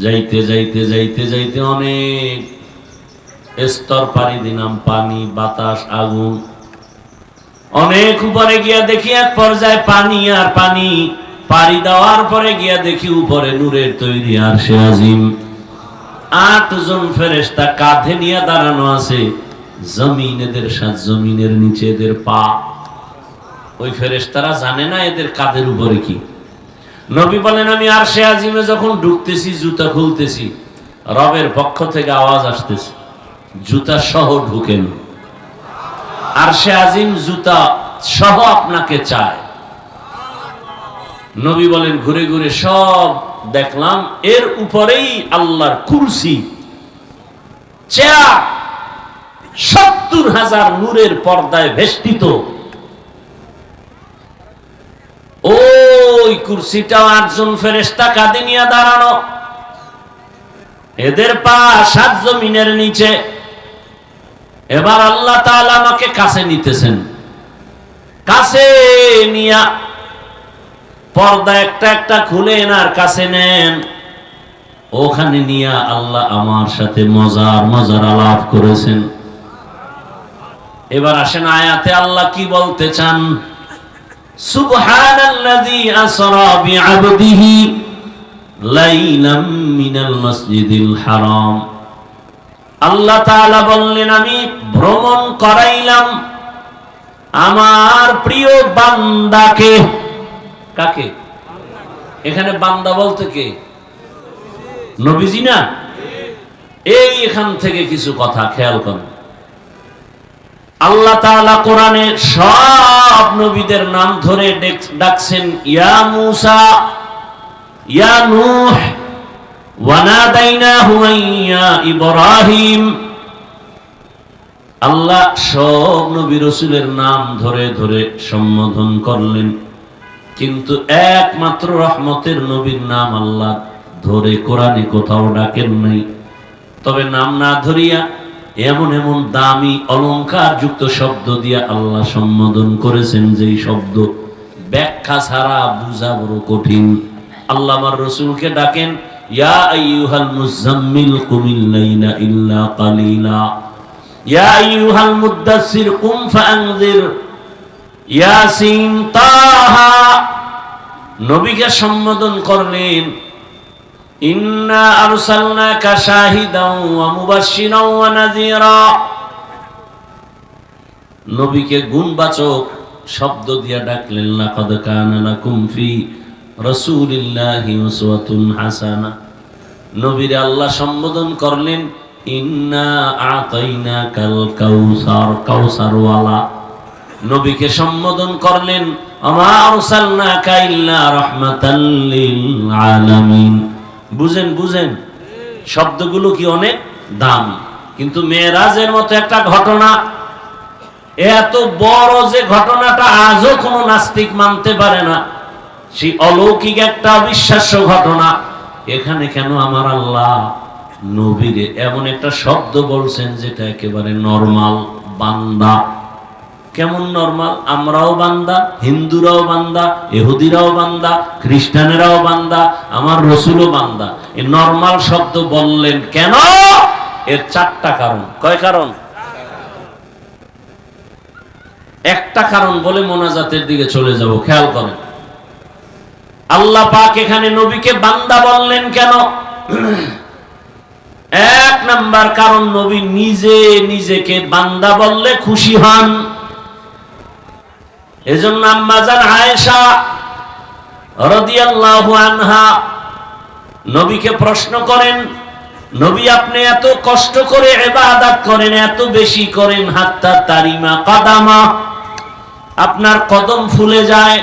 যাইতে যাইতে যাইতে যাইতে অনেক স্তর পাড়ি দিলাম, পানি, বাতাস, আগুন। অনেক উপরে গিয়া দেখি এক পর্যায়ে পানি আর পানি। পাড়ি দেওয়ার পরে গিয়া দেখি উপরে নূরের তৈরি আরশে আজিম। 8 জন ফেরেশতা কাঁধে নিয়ে দাঁড়ানো আছে। জমিন এদের সাথে, জমিনের নিচে এদের পা। ওই ফেরেশতারা জানে না এদের কাঁধের উপরে কি। নবী বলেন আমি আরশে আজিমে যখন ঢুকতেছি, জুতা খুলতেছি, রবের পক্ষ থেকে আওয়াজ আসতেছে জুতা সহ ঢুকেন। আরশে আজিম জুতা সহ আপনাকে চায়। নবী বলেন ঘুরে ঘুরে সব দেখলাম, এর উপরেই আল্লাহর কুরসি, চেয়ার, 70,000 নূরের পর্দায় বেষ্টিত। ওই কুরসিটা 8 জন ফেরেশতা কাঁধে নিয়ে দাঁড়ানো। এদের পা 7 জমিনের নিচে। এবার আল্লাহ তাআলা আমাকে কাছে নিতেছেন। কাছে নিয়া পর্দা একটা একটা খুলে এনার কাছে নেন। ওখানে নিয়া আল্লাহ আমার সাথে মজার মজার আলাপ করেছেন। এবার আসেন আয়াতে আল্লাহ কি বলতে চান। সুবহানাল্লাযী আসরা বিআবদিহি লাইলাম মিনাল মাসজিদিল হারাম। আল্লাহ তাআলা বললেন আমি ভ্রমণ করাইলাম আমার প্রিয় বান্দাকে। কাকে? এখানে বান্দা বলতে কে? নবীজি না? এই এখান থেকে কিছু কথা খেয়াল করুন। আল্লাহ তাআলা কোরআনে সব নবীদের নাম ধরে ডাকছেন, ইয়া মূসা, ইয়া নূহ, ওয়া নাদাইনাহু ইয়া ইব্রাহিম। আল্লাহ সব নবী রাসূলের নাম ধরে ধরে সম্বোধন করলেন, কিন্তু একমাত্র রহমতের নবীর নাম আল্লাহ ধরে কোরআনে কোথাও ডাকেন নাই। তবে নাম না ধরিয়া এমন এমন দামি অলংকার যুক্ত শব্দ দিয়া আল্লাহ সম্বোধন করেছেন, যেই শব্দ ব্যাখ্যা ছাড়া বুঝা বড় কঠিন। আল্লাহ আমার রাসূলকে ডাকেন, ইয়া আইয়ুহাল মুযাম্মিল কুমিল লাইলা ইল্লা কালিলা, ইয়া আইয়ুহাল মুদ্দাসসির কুম ফাআনযির, ইয়াসিন, তাহা। নবীকে সম্বোধন করলেন, ইন্না আরসালনাকা শাহিদাও ওয়া মুবাশশিরাও ওয়া নাযীরা। নবীকে গুণবাচক শব্দ দিয়া ডাকলেন, লাকাদ কানা লাকুম ফি রাসূলিল্লাহি উসওয়াতুন হাসানাহ। নবীরে আল্লাহ সম্বোধন করলেন, ইন্না আতাইনাকাল কাউসার, কাউসারওয়ালা। নবীকে সম্বোধন করলেন, আমা আরসালনাকা ইল্লা রাহমাতাল লিল আলামিন। বুঝেন বুঝেন, শব্দগুলো কি অনেক দামি। কিন্তু মেরাজের মতো একটা ঘটনা, এত বড় যে ঘটনাটা আজও কোনো নাস্তিক মানতে পারে না, সেই অলৌকিক একটা অবিশ্বাস্য ঘটনা, এখানে কেন আমার আল্লাহ নবীরে এমন একটা শব্দ বলছেন যেটা একেবারে নরমাল। বান্দা। কেমন নরমাল? আমরাও বান্দা, হিন্দুরাও বান্দা, ইহুদিরাও বান্দা, খ্রিস্টানেরাও বান্দা, আমার রাসূলও বান্দা। এই নরমাল শব্দ বললেন কেন? এর 4টা কারণ। কয় কারণ? একটা কারণ বলে মোনাজাতের দিকে চলে যাব, খেয়াল করেন। আল্লাহ পাক এখানে নবীকে বান্দা বললেন কেন? নাম্বার কারণ নবী নিজে নিজেকে বান্দা বললে খুশি হন। এজন্য আম্মা জান আয়েশা রাদিয়াল্লাহু আনহা নবীকে প্রশ্ন করেন, নবী আপনি এত কষ্ট করে ইবাদত করেন, এত বেশি করেন, হাত্তা তারিমা কাদামা, আপনার কদম ফুলে যায়।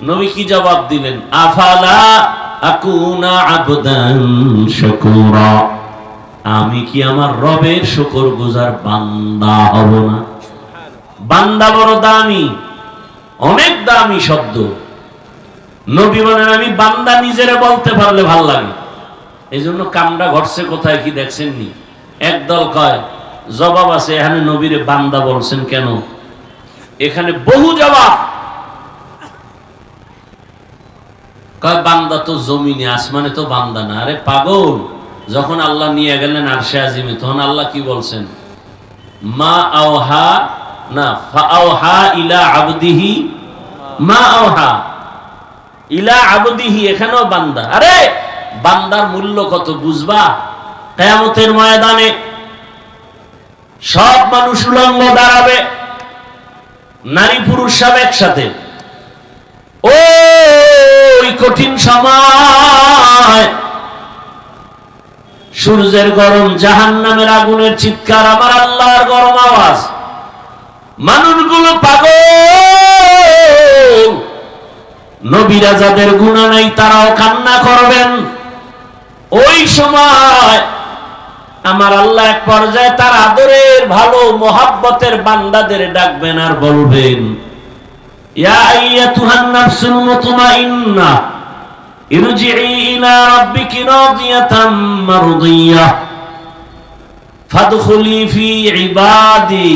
নবী কি জবাব দিলেন? আফালা আকুনা আবদান শাকুরা, আমি কি আমার রবের শুকরগুজার বান্দা হব না? বান্দা বড় দামি, অনেক দামি শব্দ। নবী বলেন আমি বান্দা নিজেরে বলতে পারলে ভাল লাগে। এই জন্য কামটা ঘটছে কোথায় কি দেখছেননি? একদল কয় জবাব আছে, এখানে নবীরে বান্দা বলছেন কেন? এখানে বহু জবাব। কয় বান্দা তো জমিনে, আসমানে তো বান্দা না। আরে পাগল, যখন আল্লাহ নিয়ে গেলেন আরশে আজিমে, তখন আল্লাহ কি বলছেন? মা আওহা না ফাআওহা ইলা আবদিহি মা আওহা ইলা আবদিহি, এখানেও বান্দা। আরে বান্দার মূল্য কত বুঝবা? কিয়ামতের ময়দানে সব মানুষ উলঙ্গ দাঁড়াবে, নারী পুরুষ সব একসাথে। ওই কঠিন সময় সূর্যের গরম, জাহান্নামের আগুনের চিৎকার, আমার আল্লাহর গরম আওয়াজ, মানুষগুলো পাগল। নবীরা যাদের গুনাহ নাই তারাও কান্না করবেন। ওই সময় আমার আল্লাহ এক পর্যায়ে তার আদরের ভালো মোহাব্বতের বান্দাদের ডাকবেন আর বলবেন, ইয়া আইয়াতুহান নাফসুল মুতমাইন্না ইরজিই ইলা রাব্বিকি রাদিয়াতাম মারদিয়াহ ফাদখুলি ফি ইবাদি।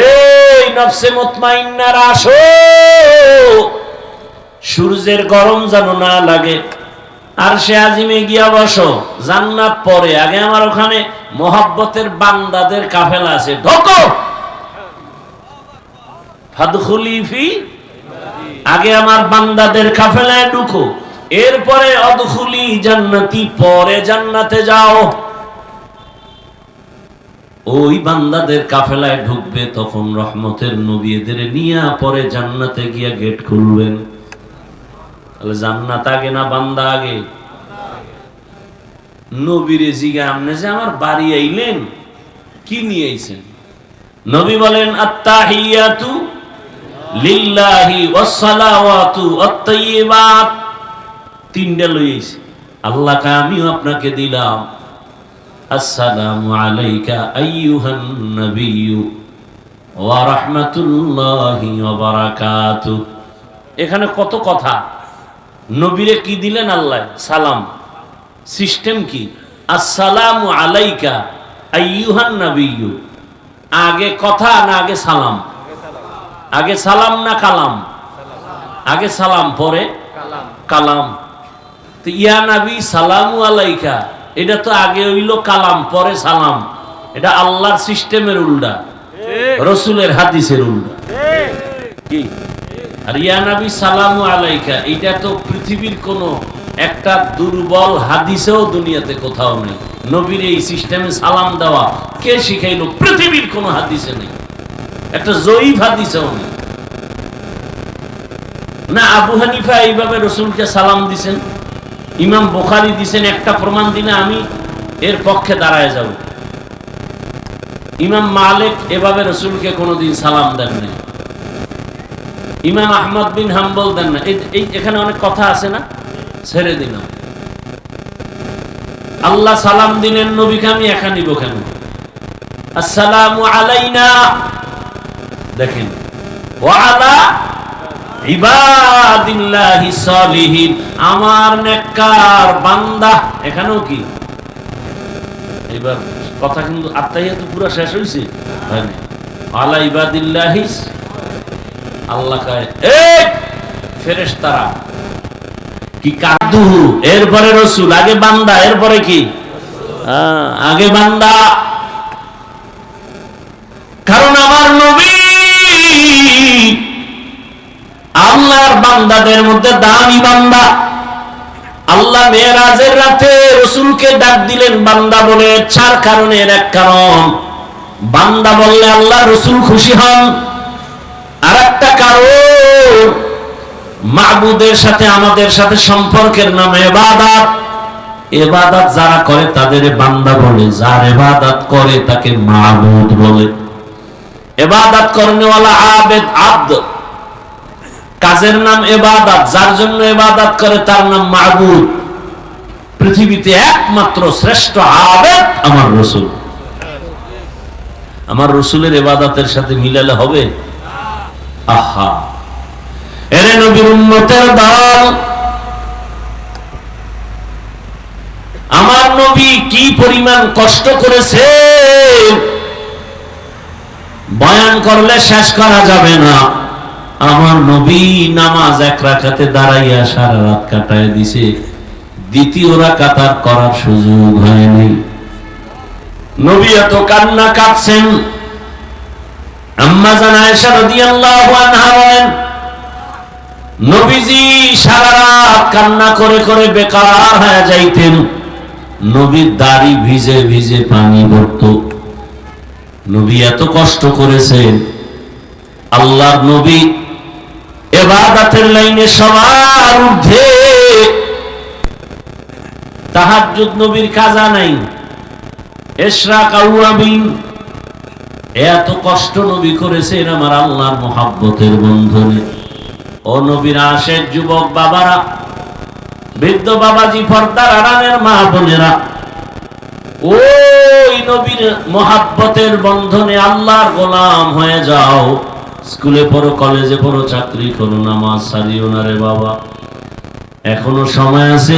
এই নফসে মুতমাইন্নারা আসো, সূর্যের গরম যেন না লাগে, আরশে আজিমে গিয়া বসো, জান্নাত পরে, আগে আমার ওখানে মোহাব্বতের বান্দাদের কাফেলা আছে, ঢোকো। ফাদখুলি ফি, আগে আমার বান্দাদের কাফেলায় ঢুকো, এরপরে অদখুলি জান্নাতি, পরে জান্নাতে যাও। ওই বান্দাদের কাফেলায় ঢুকবে, তখন রহমতের নবী এদের নিয়ে পরে জান্নাতে গিয়া গেট খুলবেন। তাহলে জান্নাত আগে না বান্দা আগে? নবীরে জিগা আমনে যে আমার বাড়ি আইলেন, কি নিয়ে আইছেন? নবী বলেন আত্তাহিয়াতু লিল্লাহি ওয়াসসালাওয়াতু আত-তাইয়্যিবাত, তিনটা লই আইছি। আল্লাহকে আমিও আপনাকে দিলাম, আসসালামু আলাইকা আইয়ুহান নাবিয়্যু ওয়া রাহমাতুল্লাহি ওয়া বারাকাতুহু। এখানে কত কথা। নবীরে কি দিলেন আল্লাহ? সালাম। সিস্টেম কি? আসসালামু আলাইকা আইয়ুহান নাবিয়্যু। আগে কথা না আগে সালাম? আগে সালাম না কালাম? আগে সালাম পরে কালাম। তো ইয়া নবী সালামু আলাইকা, এটা তো আগে হইল কালাম পরে সালাম। এটা আল্লাহর সিস্টেমের উল্টা, রাসূলের হাদিসের উল্টা। কি? আর ইয়া নবী সালামু আলাইকা, এটা তো পৃথিবীর কোন একটা দুর্বল হাদিসেও দুনিয়াতে কোথাও নেই। নবীর এই সিস্টেমে সালাম দেওয়া কে শিখাইলো? পৃথিবীর কোন হাদিসে নেই, একটা জয়ীফ হাদিসেও নেই। না আবু হানিফা এইভাবে রাসূলকে সালাম দিছেন, ইমাম বুখারী দিছেন, একটা প্রমাণ দিলে আমি এর পক্ষে দাঁড়ায় যাব। ইমাম মালিক এভাবে রাসূলকে কোনোদিন সালাম দেন নাই, ইমাম আহমদ বিন হাম্বল দেন না। এখানে অনেক কথা আছে না, ছেড়ে দিলাম। আল্লাহ সালাম দিলেন, নবীকে আমি একা নিব কেন? আসসালামু আলাইনা, দেখেন, ওয়া আলা ইবাদিল্লাহিস সালিহিন, আমার নেককার বান্দা। এখানেও কি? এবার কথা কিন্তু আত্তাহিয়াতু পুরো শেষ হইছে হয়নি। আলা ইবাদিল্লাহিস, আল্লাহ কয় এই ফেরেশতারা কি কাদু, এরপরে রাসূল, আগে বান্দা, এরপরে কি? আগে বান্দা। কারণ আমার নবী আল্লাহর বান্দাদের মধ্যে দামি বান্দা। আল্লাহ মেরাজের রাতে রাসূলকে ডাক দিলেন বান্দা বলে। চার কারণের এক কারণ, বান্দা বললে আল্লাহ রাসূল খুশি হন। আর একটা কারণ, মাবুদের সাথে আমাদের সাথে সম্পর্কের নাম ইবাদত। ইবাদত যারা করে তাদের বান্দা বলে, যার ইবাদত করে তাকে মাবুদ বলে। ইবাদত করনেওয়ালা আবেদ, আব্দ। কাজের নাম ইবাদত, যার জন্য ইবাদত করে তার নাম মাবুদ। পৃথিবীতে একমাত্র শ্রেষ্ঠ আবেদ আমার রাসূল। আমার রাসূলের ইবাদতের সাথে মিলালে হবে? আহা, এরে নবীর উম্মতের দল, আমার নবী কি পরিমাণ কষ্ট করেছে বয়ান করলে শেষ করা যাবে না। আমার নবী নামাজ এক রাকাতে দাঁড়াইয়া সারা রাত কাটায় দিছে, দ্বিতীয় রাকাত আর করার সুযোগ হয়নি। নবী এত কান্না কাঁদছেন। আম্মা জান আয়েশা রাদিয়াল্লাহু আনহা বলেন, নবীজি সারা রাত কান্না করে করে বেকার হয়ে যাইতেন। নবীর দাড়ি ভিজে ভিজে পানি পড়তো। নবী এত কষ্ট করেছেন। আল্লাহর নবী ইবাদতের লাইনে সবার ঊর্ধ্বে। তাহাজ্জুদ নবীর কাজা নাই, ইশরাক আওয়াবিন। এত কষ্ট নবী করেছেন আমার আল্লাহর মুহাব্বতের বন্ধনে। ও নবীর আশেক যুবক বাবারা, বৃদ্ধ বাবাজি, পর্দার আড়ালের মা বোনেরা, ওই নবীর মুহাব্বতের বন্ধনে আল্লাহর গোলাম হয়ে যাও। স্কুলে পড়ো, কলেজে পড়ো, চাকরি করো, নামাজ ছাড়িও না রে বাবা। এখনো সময় আছে।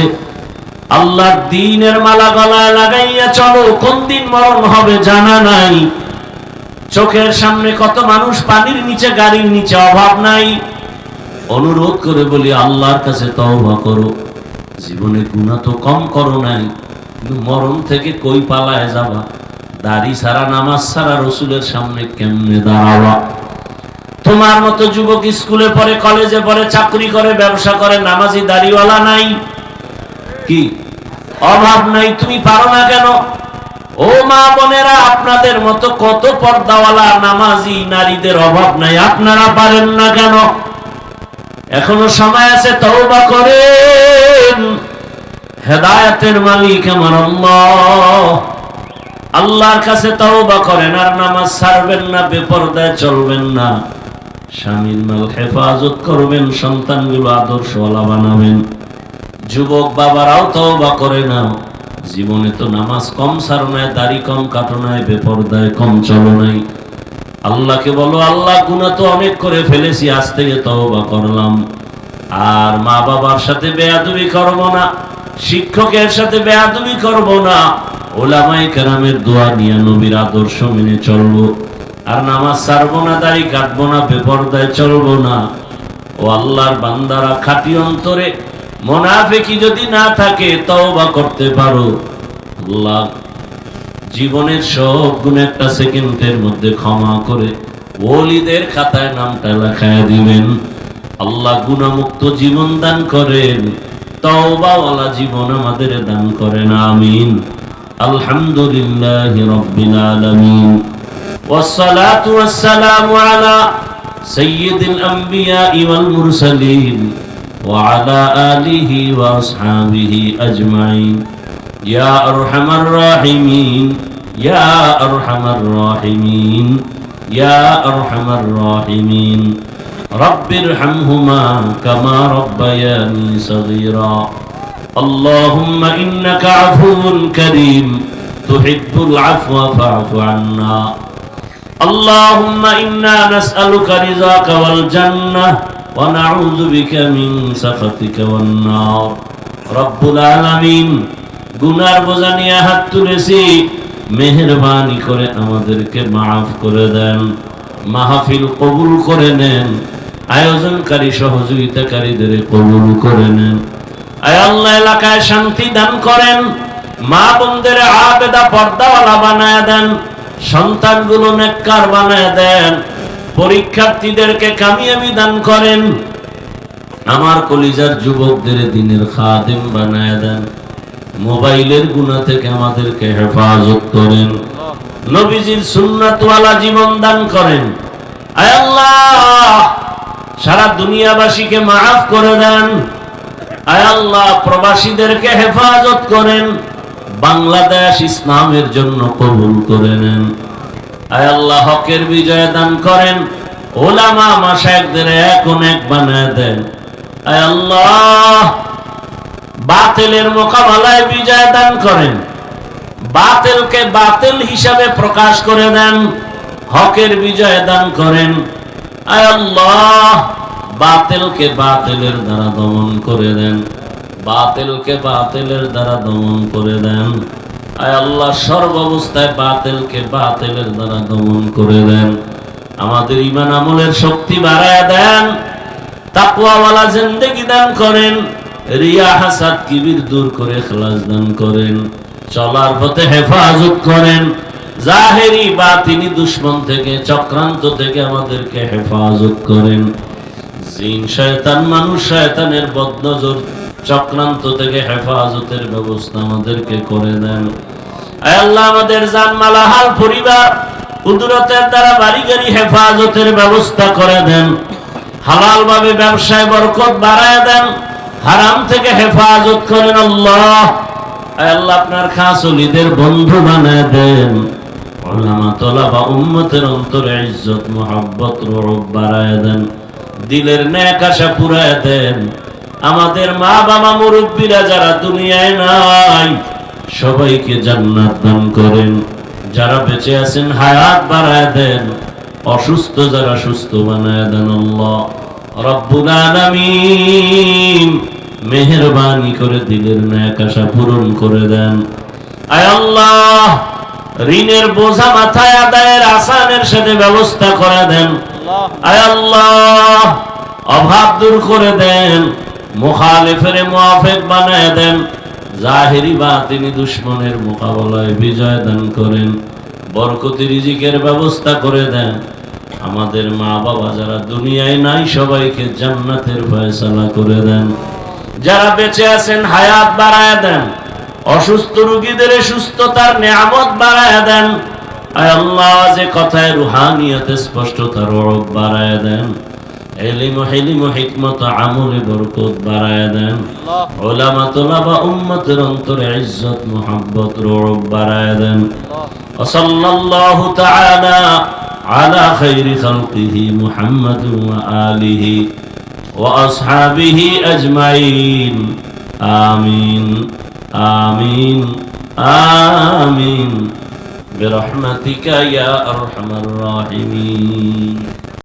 আল্লাহর দ্বীনের মালা গলায় লাগাইয়া চলো। কোন দিন মরণ হবে জানা নাই। চোখের সামনে কত মানুষ পানির নিচে, গাড়ির নিচে, অভাব নাই। অনুরোধ করে বলি, আল্লাহর কাছে তওবা করো। জীবনে গুনাহ তো কম করো নাই, কিন্তু মরণ থেকে কই পালায় যাবা? দাড়ি ছাড়া, নামাজ ছাড়া রাসূলের সামনে কেমনে দাঁড়াবা? তোমার মতো যুবক স্কুলে পড়ে, কলেজে পড়ে, চাকরি করে, ব্যবসা করে, নামাজি দাড়িওয়ালা নাই, কি অভাব নাই? তুমি পারো না কেন? ও মা বোনেরা, আপনাদের মতো কত পর্দাওয়ালা নামাজি নারীদের অভাব নাই, আপনারা পারেন না কেন? এখনো সময় আছে, তওবা করেন। হেদায়েতের মালিক আমার আল্লাহ। আল্লাহর কাছে তওবা করেন, আর নামাজ ছাড়বেন না, বেপরদায় চলবেন না, স্বামীর মাল হেফাজত করবেন, সন্তানগুলো আদর্শওয়ালা বানাবেন। যুবক বাবারাও তওবা করে নাও। জীবনে তো নামাজ কম ছাড়ো নাই, দাড়ি কম কাটো নাই, বেপরদায় কম চলো নাই। আল্লাহকে বলো, আল্লাহ গুনাহ তো অনেক করে ফেলেছি, আজ থেকে তওবা করলাম। আর মা বাবার সাথে বেয়াদবি করব না, শিক্ষকের সাথে বেয়াদবি করব না, উলামায়ে কেরামের দোয়া নিয়ে নবীর আদর্শ মেনে চলবো। আর নামাজ ছাড়বো না, দাড়ি কাটবো না, বেপরদায় চলবো না। ও আল্লাহর বান্দারা, খাঁটি অন্তরে মুনাফিকি যদি না থাকে, তওবা করতে পারো, আল্লাহ জীবনের সব গুনাহ একটা সেকেন্ডের মধ্যে ক্ষমা করে ওলিদের খাতায় নামটা লেখায় দিবেন। আল্লাহ গুনাহমুক্ত জীবন দান করেন, তওবাওয়ালা জীবন আমাদের দান করেন, আমিন। আলহামদুলিল্লাহি রাব্বিল আলামিন, ওয়াসসালাতু ওয়াসসালামু আলা সাইয়্যিদিল আমবিয়া ওয়াল মুরসালিন ওয়া আলা আলিহি ওয়া আসহাবিহি আজমাইন। ইয়া আরহামার রাহিমিন, ইয়া আরহামার রাহিমিন, ইয়া আরহামার রাহিমিন। রব্বিরহামহুমা কামা রব্বায়ানি সগীরা। আল্লাহুম্মা ইন্নাকা আফুউন কারীম তুহিব্বুল আফওয়া ফা'ফু আন্না। আল্লাহুম্মা ইন্না নাসআলুকা রিযাকা ওয়াল জান্নাহ ওয়া নাউযু বিকা মিন সাখাতিকা ওয়ান নার। রব্বুল আলামিন, গুনার বোঝা নিয়ে হাত তুলেছি, মেহেরবানি করে আমাদেরকে মাফ করে দেন, মাহফিল কবুল করে নেন, আয়োজনকারী সহযোগিতাকারীদের কবুল করে নেন। আয় আল্লাহ, এলাকায় শান্তি দান করেন, মা বোনদের আবেদা পর্দাওয়ালা বানায় দেন, সন্তানগুলো নেককার বানায় দেন, পরীক্ষার্থীদেরকে কামিয়াবি দান করেন। আমার কলিজার যুবকদের দিনের খাদেম বানায় দেন। মোবাইলের গুনাহ থেকে আমাদেরকে হেফাজত করেন। নবীজির সুন্নাতওয়ালা জীবন দান করেন। আয় আল্লাহ, সারা দুনিয়াবাসীকে মাফ করে দেন। আয় আল্লাহ, প্রবাসীদেরকে হেফাজত করেন। বাংলাদেশ ইসলামের জন্য কবুল করে নেন। আয় আল্লাহ, হকের বিজয় দান করেন। ওলামা মাশায়েখদের এখন এক বানায় দেন। আয় আল্লাহ, বাতিলের মোকাবেলায় বিজয় দান করেন। বাতিলকে বাতিল হিসাবে প্রকাশ করে দেন। হকের বিজয় দান করেন। আয় আল্লাহ, বাতিলকে বাতিলের দ্বারা দমন করে দেন। বাতিলকে বাতিলের দ্বারা দমন করে দেন। আয় আল্লাহ, সর্বাবস্থায় বাতিলকে বাতিলের দ্বারা দমন করে দেন। আমাদের ঈমান আমলের শক্তি বাড়ায় দেন। তাকওয়াওয়ালা জিন্দেগি দান করেন। রিয়া হাসাদ কিবির দূর করে ইখলাস দান করেন। চলার পথে হেফাজত করেন। জাহেরি বাতিনি দুশমন থেকে, চক্রান্ত থেকে আমাদেরকে হেফাজত করেন। জিন শয়তান, মানুষ শয়তানের বদনজর চক্রান্ত থেকে হেফাজতের ব্যবস্থা আমাদেরকে করে দেন। আয় আল্লাহ, আমাদের জানমাল হাল পরিবার কুদরতের দ্বারা বাড়ি গাড়ি হেফাজতের ব্যবস্থা করে দেন। হালাল ভাবে ব্যবসায় বরকত বাড়ায় দেন। হারাম থেকে হেফাজত করেন। আল্লাহ, আয় আল্লাহ, আপনার খাস ওলিদের বন্ধু বানায় দেন। উলামা তোলাবা উম্মতের অন্তরে ইজ্জত মুহাব্বত রূপ বাড়ায় দেন। দিলের নেক আশা পুরায় দেন। আমাদের মা বাবা মুরব্বীরা যারা দুনিয়ায় নাই, সবাইকে জান্নাত দান করেন। যারা বেঁচে আছেন হায়াত বাড়ায় দেন। অসুস্থ যারা সুস্থ বানায় দেন। আল্লাহ রব্বুল আলামিন, মেহেরবানি করে দিলের নেক আশা পূরণ করে দেন। আয় আল্লাহ, ঋণের বোঝা মাথায় আদায়ের আসানের সাথে ব্যবস্থা করে দেন। আয় আল্লাহ, অভাব দূর করে দেন। মুখালিফের মুআফিক বানায় দেন। জাহেরি বাতিনি দুশমনের মোকাবেলায় বিজয় দান করেন। বরকতি রিজিকের ব্যবস্থা করে দেন। আমাদের মা বাবা যারা দুনিয়ায় নাই, সবাইকে জান্নাতের ফয়সালা করে দেন। যারা বেঁচে আছেন হায়াত বাড়ায় দেন। অসুস্থ রোগীদের সুস্থতার নিয়ামত বাড়ায় দেন। আয় আল্লাহ, যে কথায় রুহানিয়তে স্পষ্টতার রূপ বাড়ায় দেন। ইলম হিলম হিকমত আমলে বরকত বাড়ায় দেন। উলামা তোলাবা উম্মতের অন্তরে ইজ্জত মুহাব্বত রূপ বাড়ায় দেন। সাল্লাল্লাহু তাআলা আলা খাইরি খালকিহি মুহাম্মাদ ওয়া আলিহি ওয়া আসহাবিহি আজমাইন। আমিন আমিন আমিন বিরহমাতিকা ইয়া আরহামার রাহিমিন।